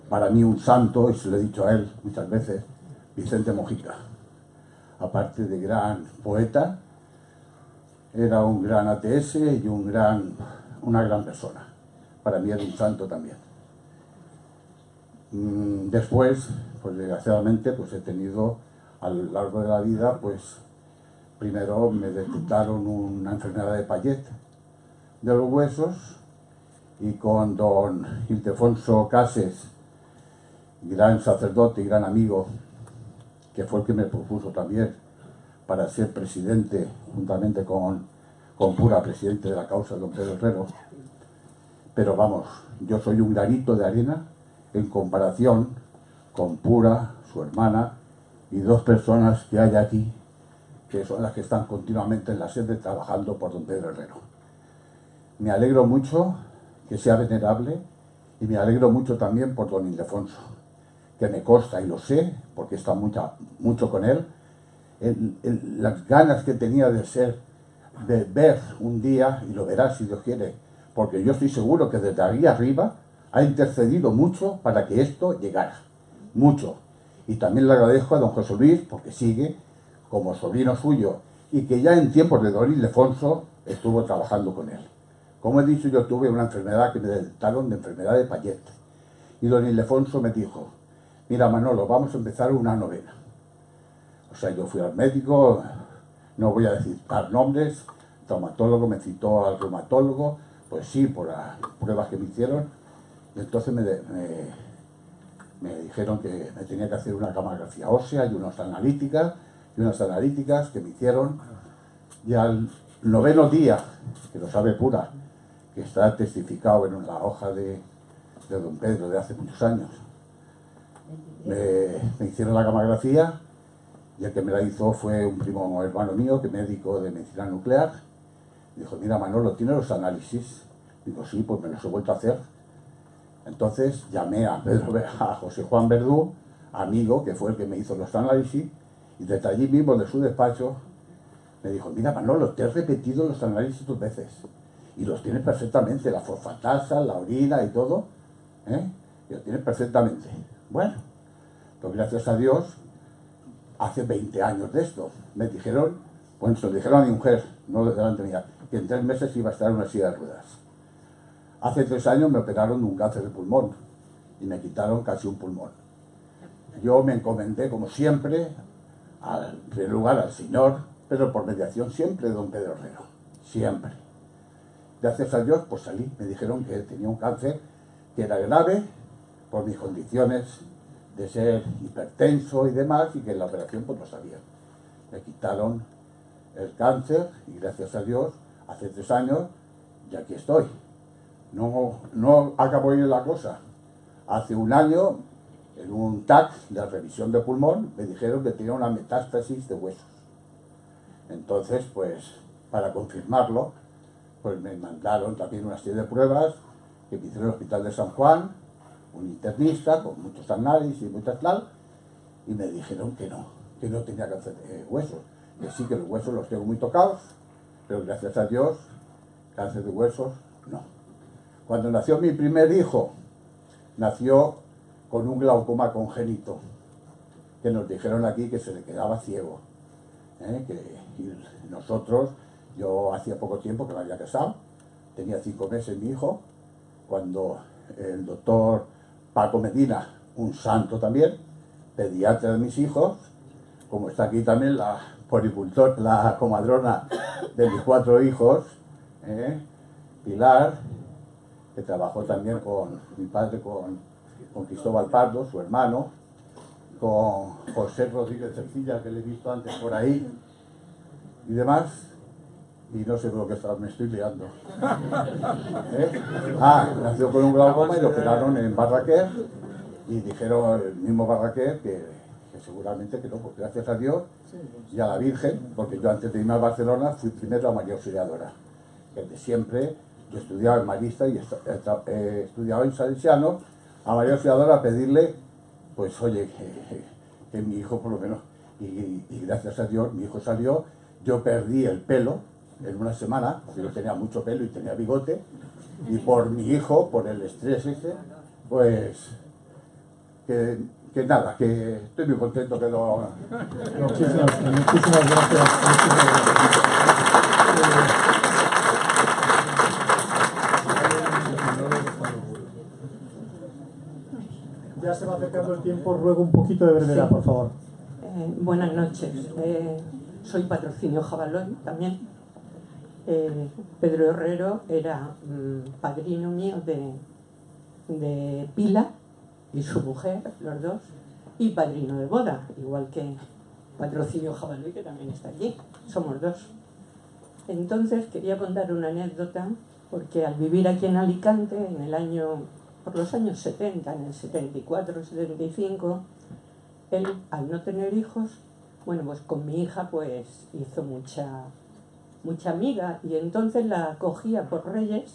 para mí un santo, y se lo he dicho a él muchas veces, Vicente Mojica. Aparte de gran poeta, era un gran ATS y una gran persona. Para mí era un santo también. Después, pues desgraciadamente, pues he tenido a lo largo de la vida, pues primero me detectaron una enfermedad de Payet de los huesos, y con don Ildefonso Cases, gran sacerdote y gran amigo, que fue el que me propuso también para ser presidente, juntamente con Pura, presidente de la causa de don Pedro Herrero. Pero vamos, yo soy un granito de arena en comparación con Pura, su hermana, y 2 personas que hay aquí, que son las que están continuamente en la sede trabajando por don Pedro Herrero. Me alegro mucho que sea venerable Y me alegro mucho también por don Ildefonso, que me consta y lo sé, porque he estado mucho con él, las ganas que tenía de ver un día, y lo verás si Dios quiere, porque yo estoy seguro que desde ahí arriba ha intercedido mucho para que esto llegara, mucho. Y también le agradezco a don José Luis, porque sigue como sobrino suyo, y que ya en tiempos de don Ildefonso estuvo trabajando con él. Como he dicho, yo tuve una enfermedad que me detectaron de enfermedad de Payet. Y don Ildefonso me dijo, mira Manolo, vamos a empezar una novena. O sea, yo fui al médico, no voy a decir dar nombres, el traumatólogo me citó al reumatólogo, pues sí, por las pruebas que me hicieron. Y entonces me dijeron que me tenía que hacer una camografía ósea y unas analíticas que me hicieron. Y al 9º día, que lo sabe Pura, que está testificado en la hoja de don Pedro de hace muchos años, me hicieron la camografía y el que me la hizo fue un primo hermano mío, que es médico de medicina nuclear. Dijo, mira Manolo, ¿tiene los análisis? Digo, sí, pues me los he vuelto a hacer. Entonces llamé a José Juan Verdú, amigo, que fue el que me hizo los análisis, y desde allí mismo, de su despacho, me dijo, mira Manolo, te he repetido los análisis 2 veces, y los tienes perfectamente, la fosfatasa, la orina y todo, y los tienes perfectamente. Bueno, pues gracias a Dios, hace 20 años de esto, me dijeron, bueno, se lo dijeron a mi mujer, no delante mía, que en 3 meses iba a estar en una silla de ruedas. Hace 3 años me operaron de un cáncer de pulmón y me quitaron casi un pulmón. Yo me encomendé, como siempre, en primer lugar al Señor, pero por mediación siempre de don Pedro Herrero, siempre. Gracias a Dios, pues salí. Me dijeron que tenía un cáncer que era grave por mis condiciones de ser hipertenso y demás, y que en la operación pues lo sabían. Me quitaron el cáncer y gracias a Dios, hace 3 años, y aquí estoy. No acabó bien la cosa. Hace 1 año, en un TAC de revisión de pulmón, me dijeron que tenía una metástasis de huesos. Entonces, pues, para confirmarlo, pues me mandaron también una serie de pruebas que me hicieron en el Hospital de San Juan, un internista con muchos análisis y muchas tal, y me dijeron que no tenía cáncer de huesos, que sí, que los huesos los tengo muy tocados, pero gracias a Dios, cáncer de huesos, no. Cuando nació mi primer hijo, nació con un glaucoma congénito, que nos dijeron aquí que se le quedaba ciego. Y nosotros, yo hacía poco tiempo que me había casado, tenía 5 meses mi hijo, cuando el doctor Paco Medina, un santo también, pediatra de mis hijos, como está aquí también la comadrona de mis 4 hijos, Pilar, que trabajó también con mi padre, con Cristóbal Pardo, su hermano, con José Rodríguez Cercilla, que le he visto antes por ahí, y demás, y no sé lo que me estoy liando. Nació con un glaucoma y lo operaron en Barraquer, y dijeron el mismo Barraquer que seguramente que no, pues gracias a Dios y a la Virgen, porque yo antes de irme a Barcelona fui primero a María Auxiliadora, que de siempre yo estudiaba en Marista y estudiaba en Salesiano, a María Auxiliadora a pedirle, pues oye, que mi hijo por lo menos, y gracias a Dios mi hijo salió. Yo perdí el pelo en 1 semana, porque yo tenía mucho pelo y tenía bigote, y por mi hijo, por el estrés ese, pues que nada, que estoy muy contento que lo...
Muchísimas gracias. Ya se va acercando el tiempo, ruego un poquito de brevedad, por favor.
Buenas noches. Soy Patrocinio Jabaloy también. Pedro Herrero era padrino mío de Pila y su mujer, los dos, y padrino de boda, igual que Patrocinio Jabaloy, que también está allí. Somos 2. Entonces quería contar una anécdota, porque al vivir aquí en Alicante, por los años 70, en el 74, 75, él, al no tener hijos, bueno, pues con mi hija pues hizo mucha amiga, y entonces la acogía por Reyes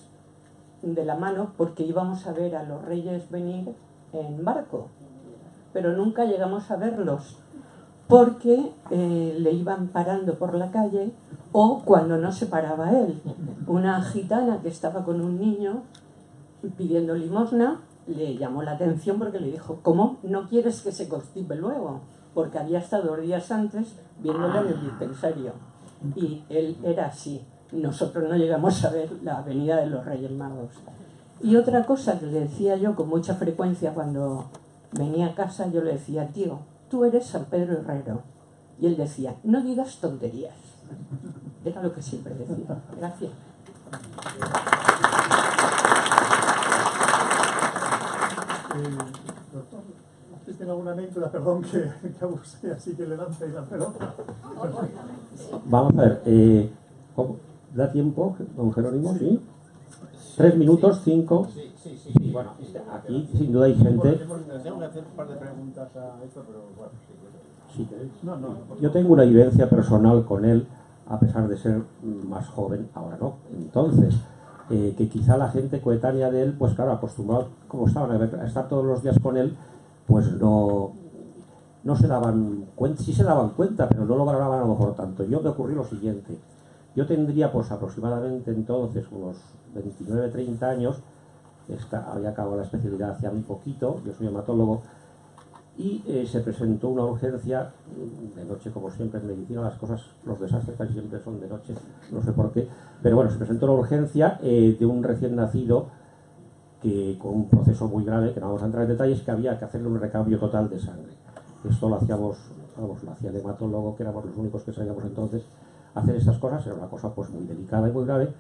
de la mano porque íbamos a ver a los reyes venir en barco, pero nunca llegamos a verlos porque le iban parando por la calle o cuando no se paraba él. Una gitana que estaba con un niño pidiendo limosna le llamó la atención porque le dijo: ¿cómo no quieres que se constipe luego? Porque había estado 2 días antes viéndole en el dispensario. Y él era así. Nosotros no llegamos a ver la venida de los Reyes Magos. Y otra cosa que le decía yo con mucha frecuencia cuando venía a casa, yo le decía: tío, tú eres San Pedro Herrero. Y él decía: no digas tonterías. Era lo que siempre decía. Gracias.
Doctor, ¿existe alguna anécdota, perdón, que abusé, así que le lance la pelota?
Vamos a ver, ¿cómo? ¿Da tiempo, don Jerónimo? ¿Sí? 3 minutos, 5. Sí, bueno, aquí sin duda hay gente.
Tengo que hacer un par de preguntas a esto, pero bueno,
Sí, yo tengo una vivencia personal con él, a pesar de ser más joven, ahora no. Entonces, que quizá la gente coetánea de él, pues claro, acostumbrado, como estaban a estar todos los días con él, pues no se daban cuenta, sí se daban cuenta, pero no lo valoraban a lo mejor tanto. Yo me ocurrió lo siguiente: yo tendría pues aproximadamente entonces unos 29, 30 años, había acabado la especialidad hacía muy poquito, yo soy hematólogo, y se presentó una urgencia de noche, como siempre en medicina, las cosas, los desastres casi siempre son de noche, no sé por qué, pero bueno, se presentó una urgencia de un recién nacido que con un proceso muy grave, que no vamos a entrar en detalles, que había que hacerle un recambio total de sangre. Esto lo hacíamos, lo hacía el hematólogo, que éramos los únicos que sabíamos entonces hacer estas cosas, era una cosa pues muy delicada y muy grave.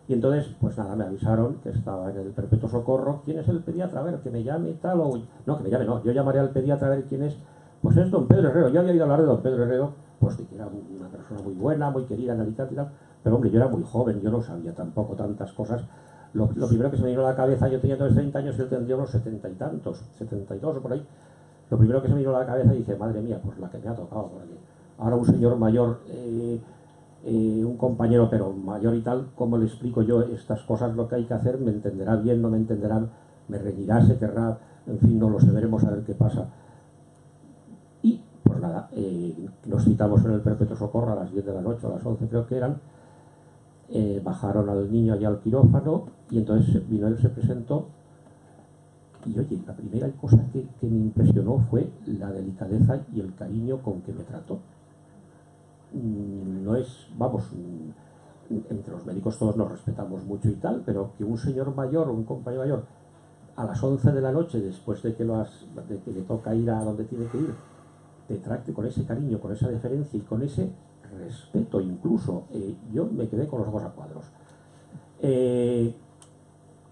Y entonces, pues nada, me avisaron que estaba en el Perpetuo Socorro. ¿Quién es el pediatra? A ver, que me llame y tal. O... No, que me llame, no. Yo llamaré al pediatra a ver quién es. Pues es don Pedro Herrero. Yo había oído hablar de don Pedro Herrero, pues de que era una persona muy buena, muy querida en Alicante y tal. Pero hombre, yo era muy joven, yo no sabía tampoco tantas cosas. Lo primero que se me vino a la cabeza, yo tenía entonces 30 años y él tendría unos 70 y tantos, 72 o por ahí. Lo primero que se me vino a la cabeza y dije: madre mía, pues la que me ha tocado por aquí. Ahora un señor mayor... un compañero pero mayor y tal, ¿cómo le explico yo estas cosas? Lo que hay que hacer, me entenderá bien, no me entenderá, me reñirá, se querrá, en fin, no lo sé, veremos a ver qué pasa. Y pues nada, nos citamos en el Perpetuo Socorro a las 10 de la noche, a las 11 creo que eran, bajaron al niño allá al quirófano y entonces vino él, se presentó y oye, la primera cosa que me impresionó fue la delicadeza y el cariño con que me trató. No es, vamos, entre los médicos todos nos respetamos mucho y tal, pero que un señor mayor o un compañero mayor a las 11 de la noche, después de que le toca ir a donde tiene que ir, te trate con ese cariño, con esa deferencia y con ese respeto incluso, yo me quedé con los ojos a cuadros.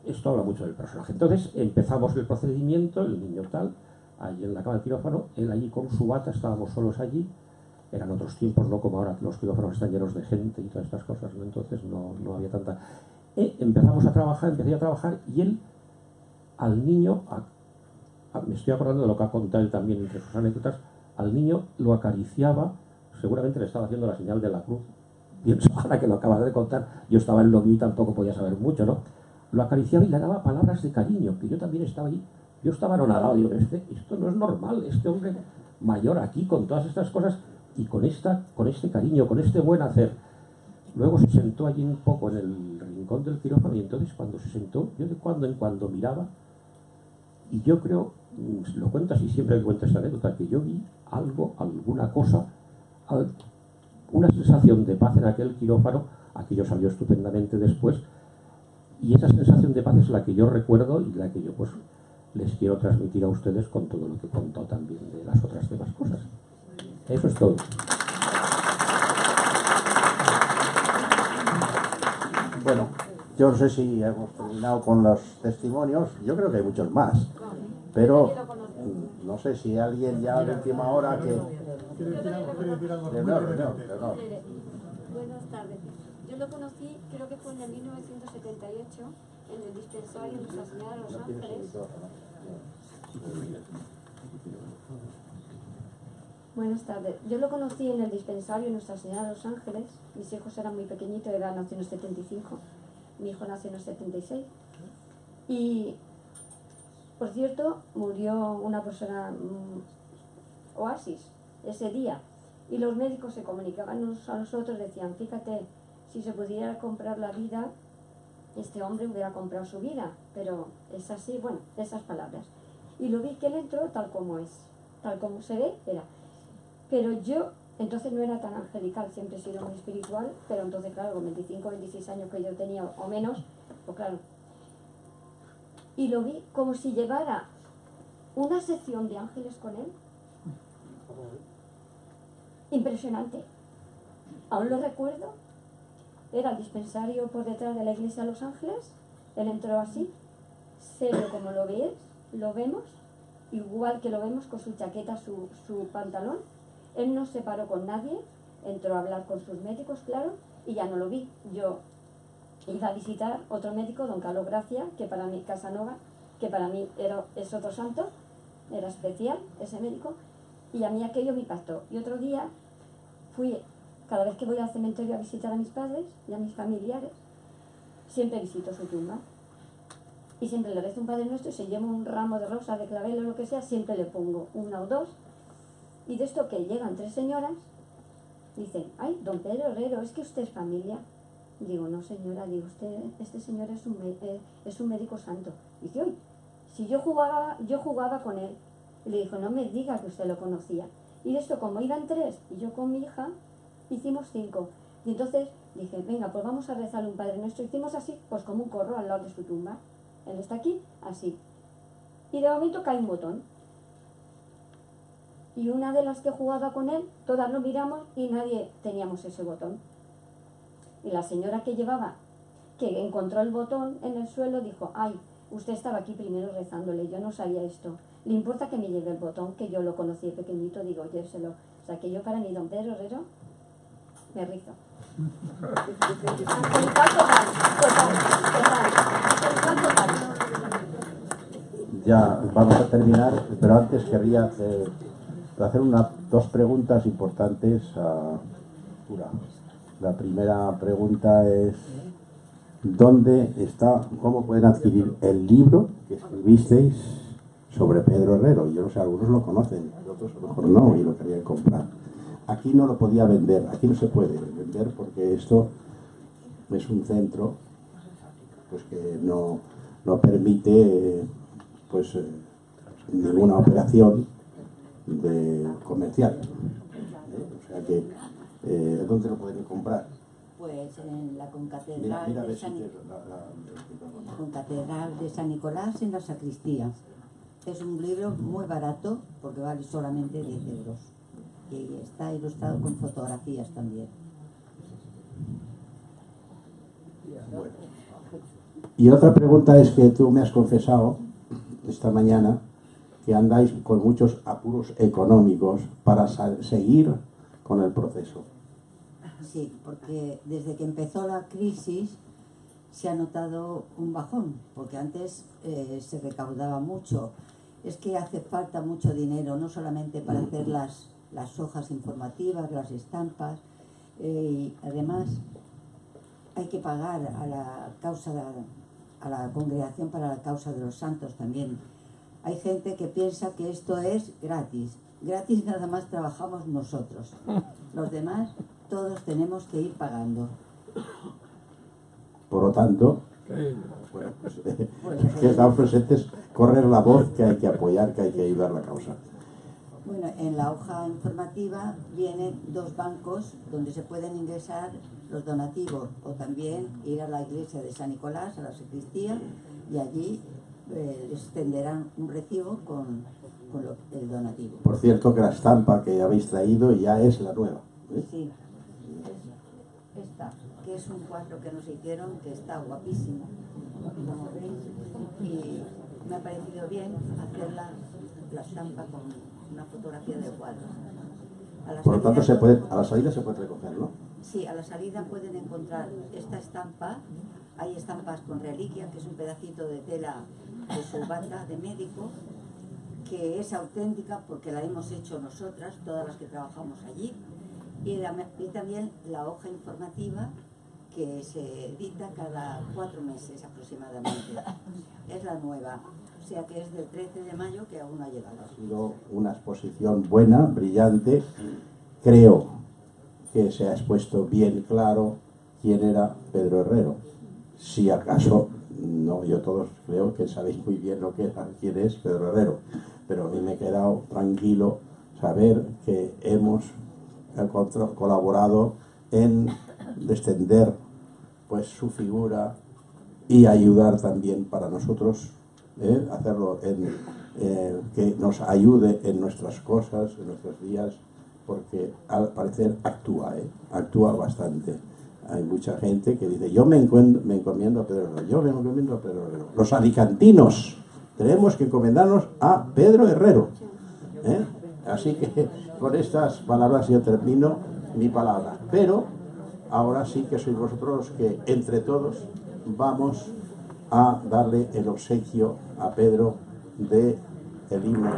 Esto habla mucho del personaje. Entonces empezamos el procedimiento, el niño tal, allí en la cama del quirófano, él allí con su bata, estábamos solos allí. Eran otros tiempos, no como ahora, que los quirófanos están llenos de gente y todas estas cosas, ¿no? Entonces no había tanta... empezamos a trabajar, empecé a trabajar y él, al niño, me estoy acordando de lo que ha contado él también entre sus anécdotas, al niño lo acariciaba, seguramente le estaba haciendo la señal de la cruz, pienso ahora que lo acabas de contar, yo estaba en lo mío y tampoco podía saber mucho, ¿no? Lo acariciaba y le daba palabras de cariño, que yo también estaba allí, yo estaba anonadado, digo, esto no es normal, este hombre mayor aquí con todas estas cosas y con este cariño, con este buen hacer. Luego se sentó allí un poco en el rincón del quirófano y entonces cuando se sentó, yo de cuando en cuando miraba y yo creo, lo cuento así siempre que cuento esta anécdota, que yo vi algo, alguna cosa, una sensación de paz en aquel quirófano, aquello salió estupendamente después, y esa sensación de paz es la que yo recuerdo y la que yo pues les quiero transmitir a ustedes con todo lo que contó también de las otras demás cosas. Eso es todo.
Bueno, yo no sé si hemos terminado con los testimonios, yo creo que hay muchos más, pero no sé si alguien ya de última hora que...
¿Quiere decir algo?
Buenas tardes. Yo lo conocí, creo que fue en el 1978, en el dispensario de Nuestra Señora de los Ángeles. Buenas tardes. Yo lo conocí en el dispensario de Nuestra Señora de los Ángeles. Mis hijos eran muy pequeñitos, nació en el 75. Mi hijo nació en el 76. Y, por cierto, murió una persona, Oasis, ese día. Y los médicos se comunicaban unos a los otros, decían, fíjate, si se pudiera comprar la vida, este hombre hubiera comprado su vida. Pero es así, bueno, esas palabras. Y lo vi que él entró tal como es, tal como se ve, era. Pero yo, entonces no era tan angelical, siempre he sido muy espiritual, pero entonces, claro, con 25, 26 años que yo tenía o menos, pues claro. Y lo vi como si llevara una sección de ángeles con él. Impresionante. Aún lo recuerdo. Era el dispensario por detrás de la iglesia de Los Ángeles. Él entró así, serio como lo vemos, igual que lo vemos con su chaqueta, su pantalón. Él no se paró con nadie, entró a hablar con sus médicos, claro, y ya no lo vi. Yo iba a visitar otro médico, don Carlos Gracia, que para mí, Casanova, que para mí es otro santo, era especial ese médico, y a mí aquello me impactó. Y otro día fui, cada vez que voy al cementerio a visitar a mis padres y a mis familiares, siempre visito su tumba. Y siempre le rezo un Padre Nuestro, y si llevo un ramo de rosa, de clavel o lo que sea, siempre le pongo una o dos. Y de esto que llegan 3 señoras, dicen, ay, don Pedro Herrero, ¿es que usted es familia? Digo, no señora, digo, este señor es un médico santo. Dice, oye, si yo jugaba con él. Y le dijo, no me diga que usted lo conocía. Y de esto, como iban 3, y yo con mi hija, hicimos 5. Y entonces dije, venga, pues vamos a rezarle un Padre Nuestro. Hicimos así, pues como un corro al lado de su tumba. Él está aquí, así. Y de momento cae un botón. Y una de las que jugaba con él, todas lo miramos y nadie teníamos ese botón. Y la señora que encontró el botón en el suelo, dijo, ay, usted estaba aquí primero rezándole, yo no sabía esto. ¿Le importa que me lleve el botón? Que yo lo conocí pequeñito, digo, lléveselo. O sea, que yo para mí, don Pedro Herrero, me rizo.
Ya vamos a terminar, pero antes querría hacer 2 preguntas importantes a Pura. La primera pregunta es, ¿dónde está, cómo pueden adquirir el libro que escribisteis sobre Pedro Herrero? Yo no sé, algunos lo conocen, otros a lo mejor no y lo querían comprar. Aquí no lo podía vender, aquí no se puede vender porque esto es un centro pues que no permite ninguna operación comercial. O sea que, ¿dónde lo pueden comprar?
Pues en la concatedral de San Nicolás, en la sacristía. Es un libro muy barato porque vale solamente 10 euros. Y está ilustrado con fotografías también.
Bueno. Y otra pregunta es que tú me has confesado esta mañana que andáis con muchos apuros económicos para seguir con el proceso.
Sí, porque desde que empezó la crisis se ha notado un bajón, porque antes se recaudaba mucho. Es que hace falta mucho dinero, no solamente para hacer las hojas informativas, las estampas, y además hay que pagar a la Congregación para la Causa de los Santos también. Hay gente que piensa que esto es gratis. Gratis nada más trabajamos nosotros. Los demás, todos tenemos que ir pagando.
Por lo tanto, que estamos presentes, correr la voz que hay que apoyar, que hay que ayudar la causa.
Bueno, en la hoja informativa vienen 2 bancos donde se pueden ingresar los donativos o también ir a la iglesia de San Nicolás, a la sacristía, y allí les tenderán un recibo con el donativo.
Por cierto que la estampa que habéis traído ya es la nueva.
Sí, es esta, que es un cuadro que nos hicieron, que está guapísimo, como veis, y me ha parecido bien hacer la estampa con una fotografía del cuadro.
Por lo tanto, a la salida se puede recoger, ¿no?
Sí, a la salida pueden encontrar esta estampa. Hay estampas con reliquia, que es un pedacito de tela de su bata de médico, que es auténtica porque la hemos hecho nosotras, todas las que trabajamos allí. Y también la hoja informativa, que se edita cada 4 meses aproximadamente. Es la nueva, o sea que es del 13 de mayo que aún no ha llegado.
Ha sido una exposición buena, brillante. Creo que se ha expuesto bien claro quién era Pedro Herrero. Si acaso, no, yo todos creo que sabéis muy bien lo que era, quién es Pedro Herrero, pero a mí me he quedado tranquilo saber que hemos colaborado en extender pues su figura y ayudar también para nosotros, hacerlo que nos ayude en nuestras cosas, en nuestros días, porque al parecer actúa bastante. Hay mucha gente que dice, yo me encomiendo a Pedro Herrero, yo me encomiendo a Pedro Herrero. Los alicantinos tenemos que encomendarnos a Pedro Herrero. Así que con estas palabras yo termino mi palabra. Pero ahora sí que sois vosotros los que entre todos vamos a darle el obsequio a Pedro de el himno.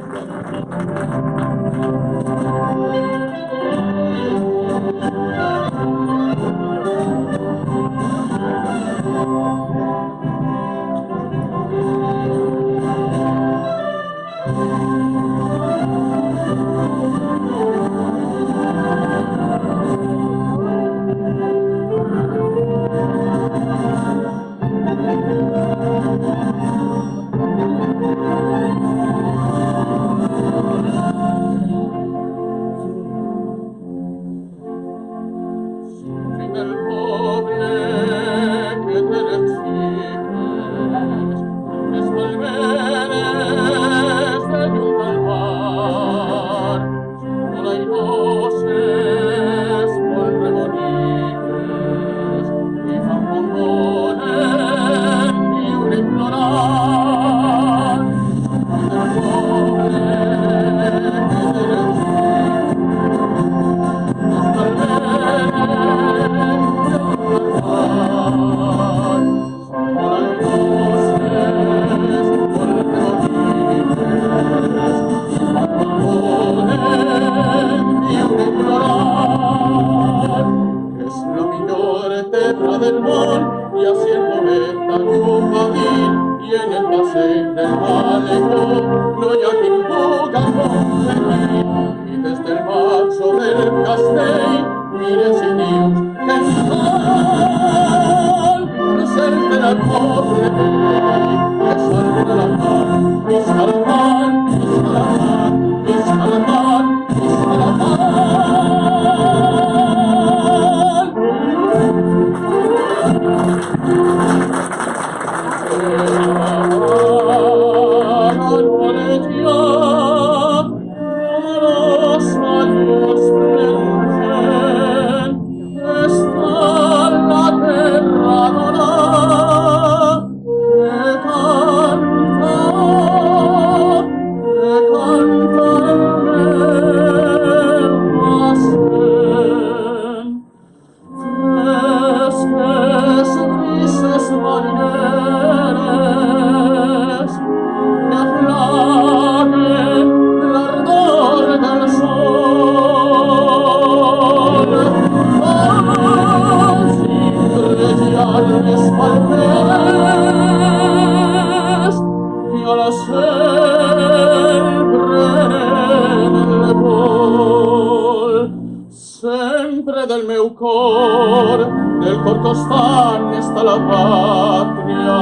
Sempre del meu cor, del cor costant està la pàtria,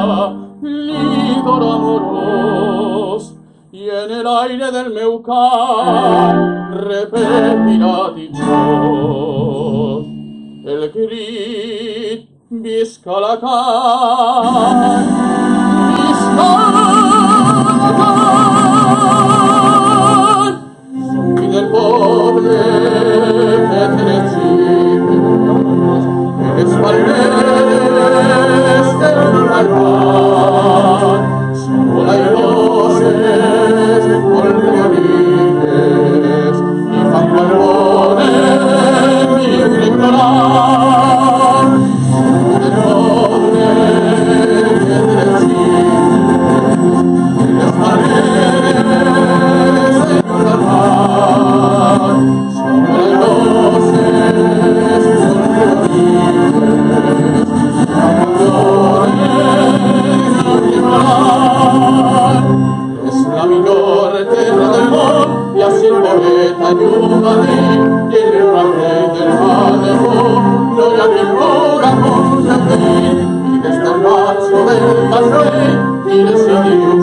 l'ídol amorós, i en el aire del meu cant repetirà dichós el crit, visca la cant, visca la cant, som fill del poble que eres palmeres del malvat, sola i voces colorides, i fan quan volen viure ignorant, del poble que y así el poeta ayúdame, y el rey del manejo, gloria del corazón de ti, y desde el brazo del rey, y de Dios,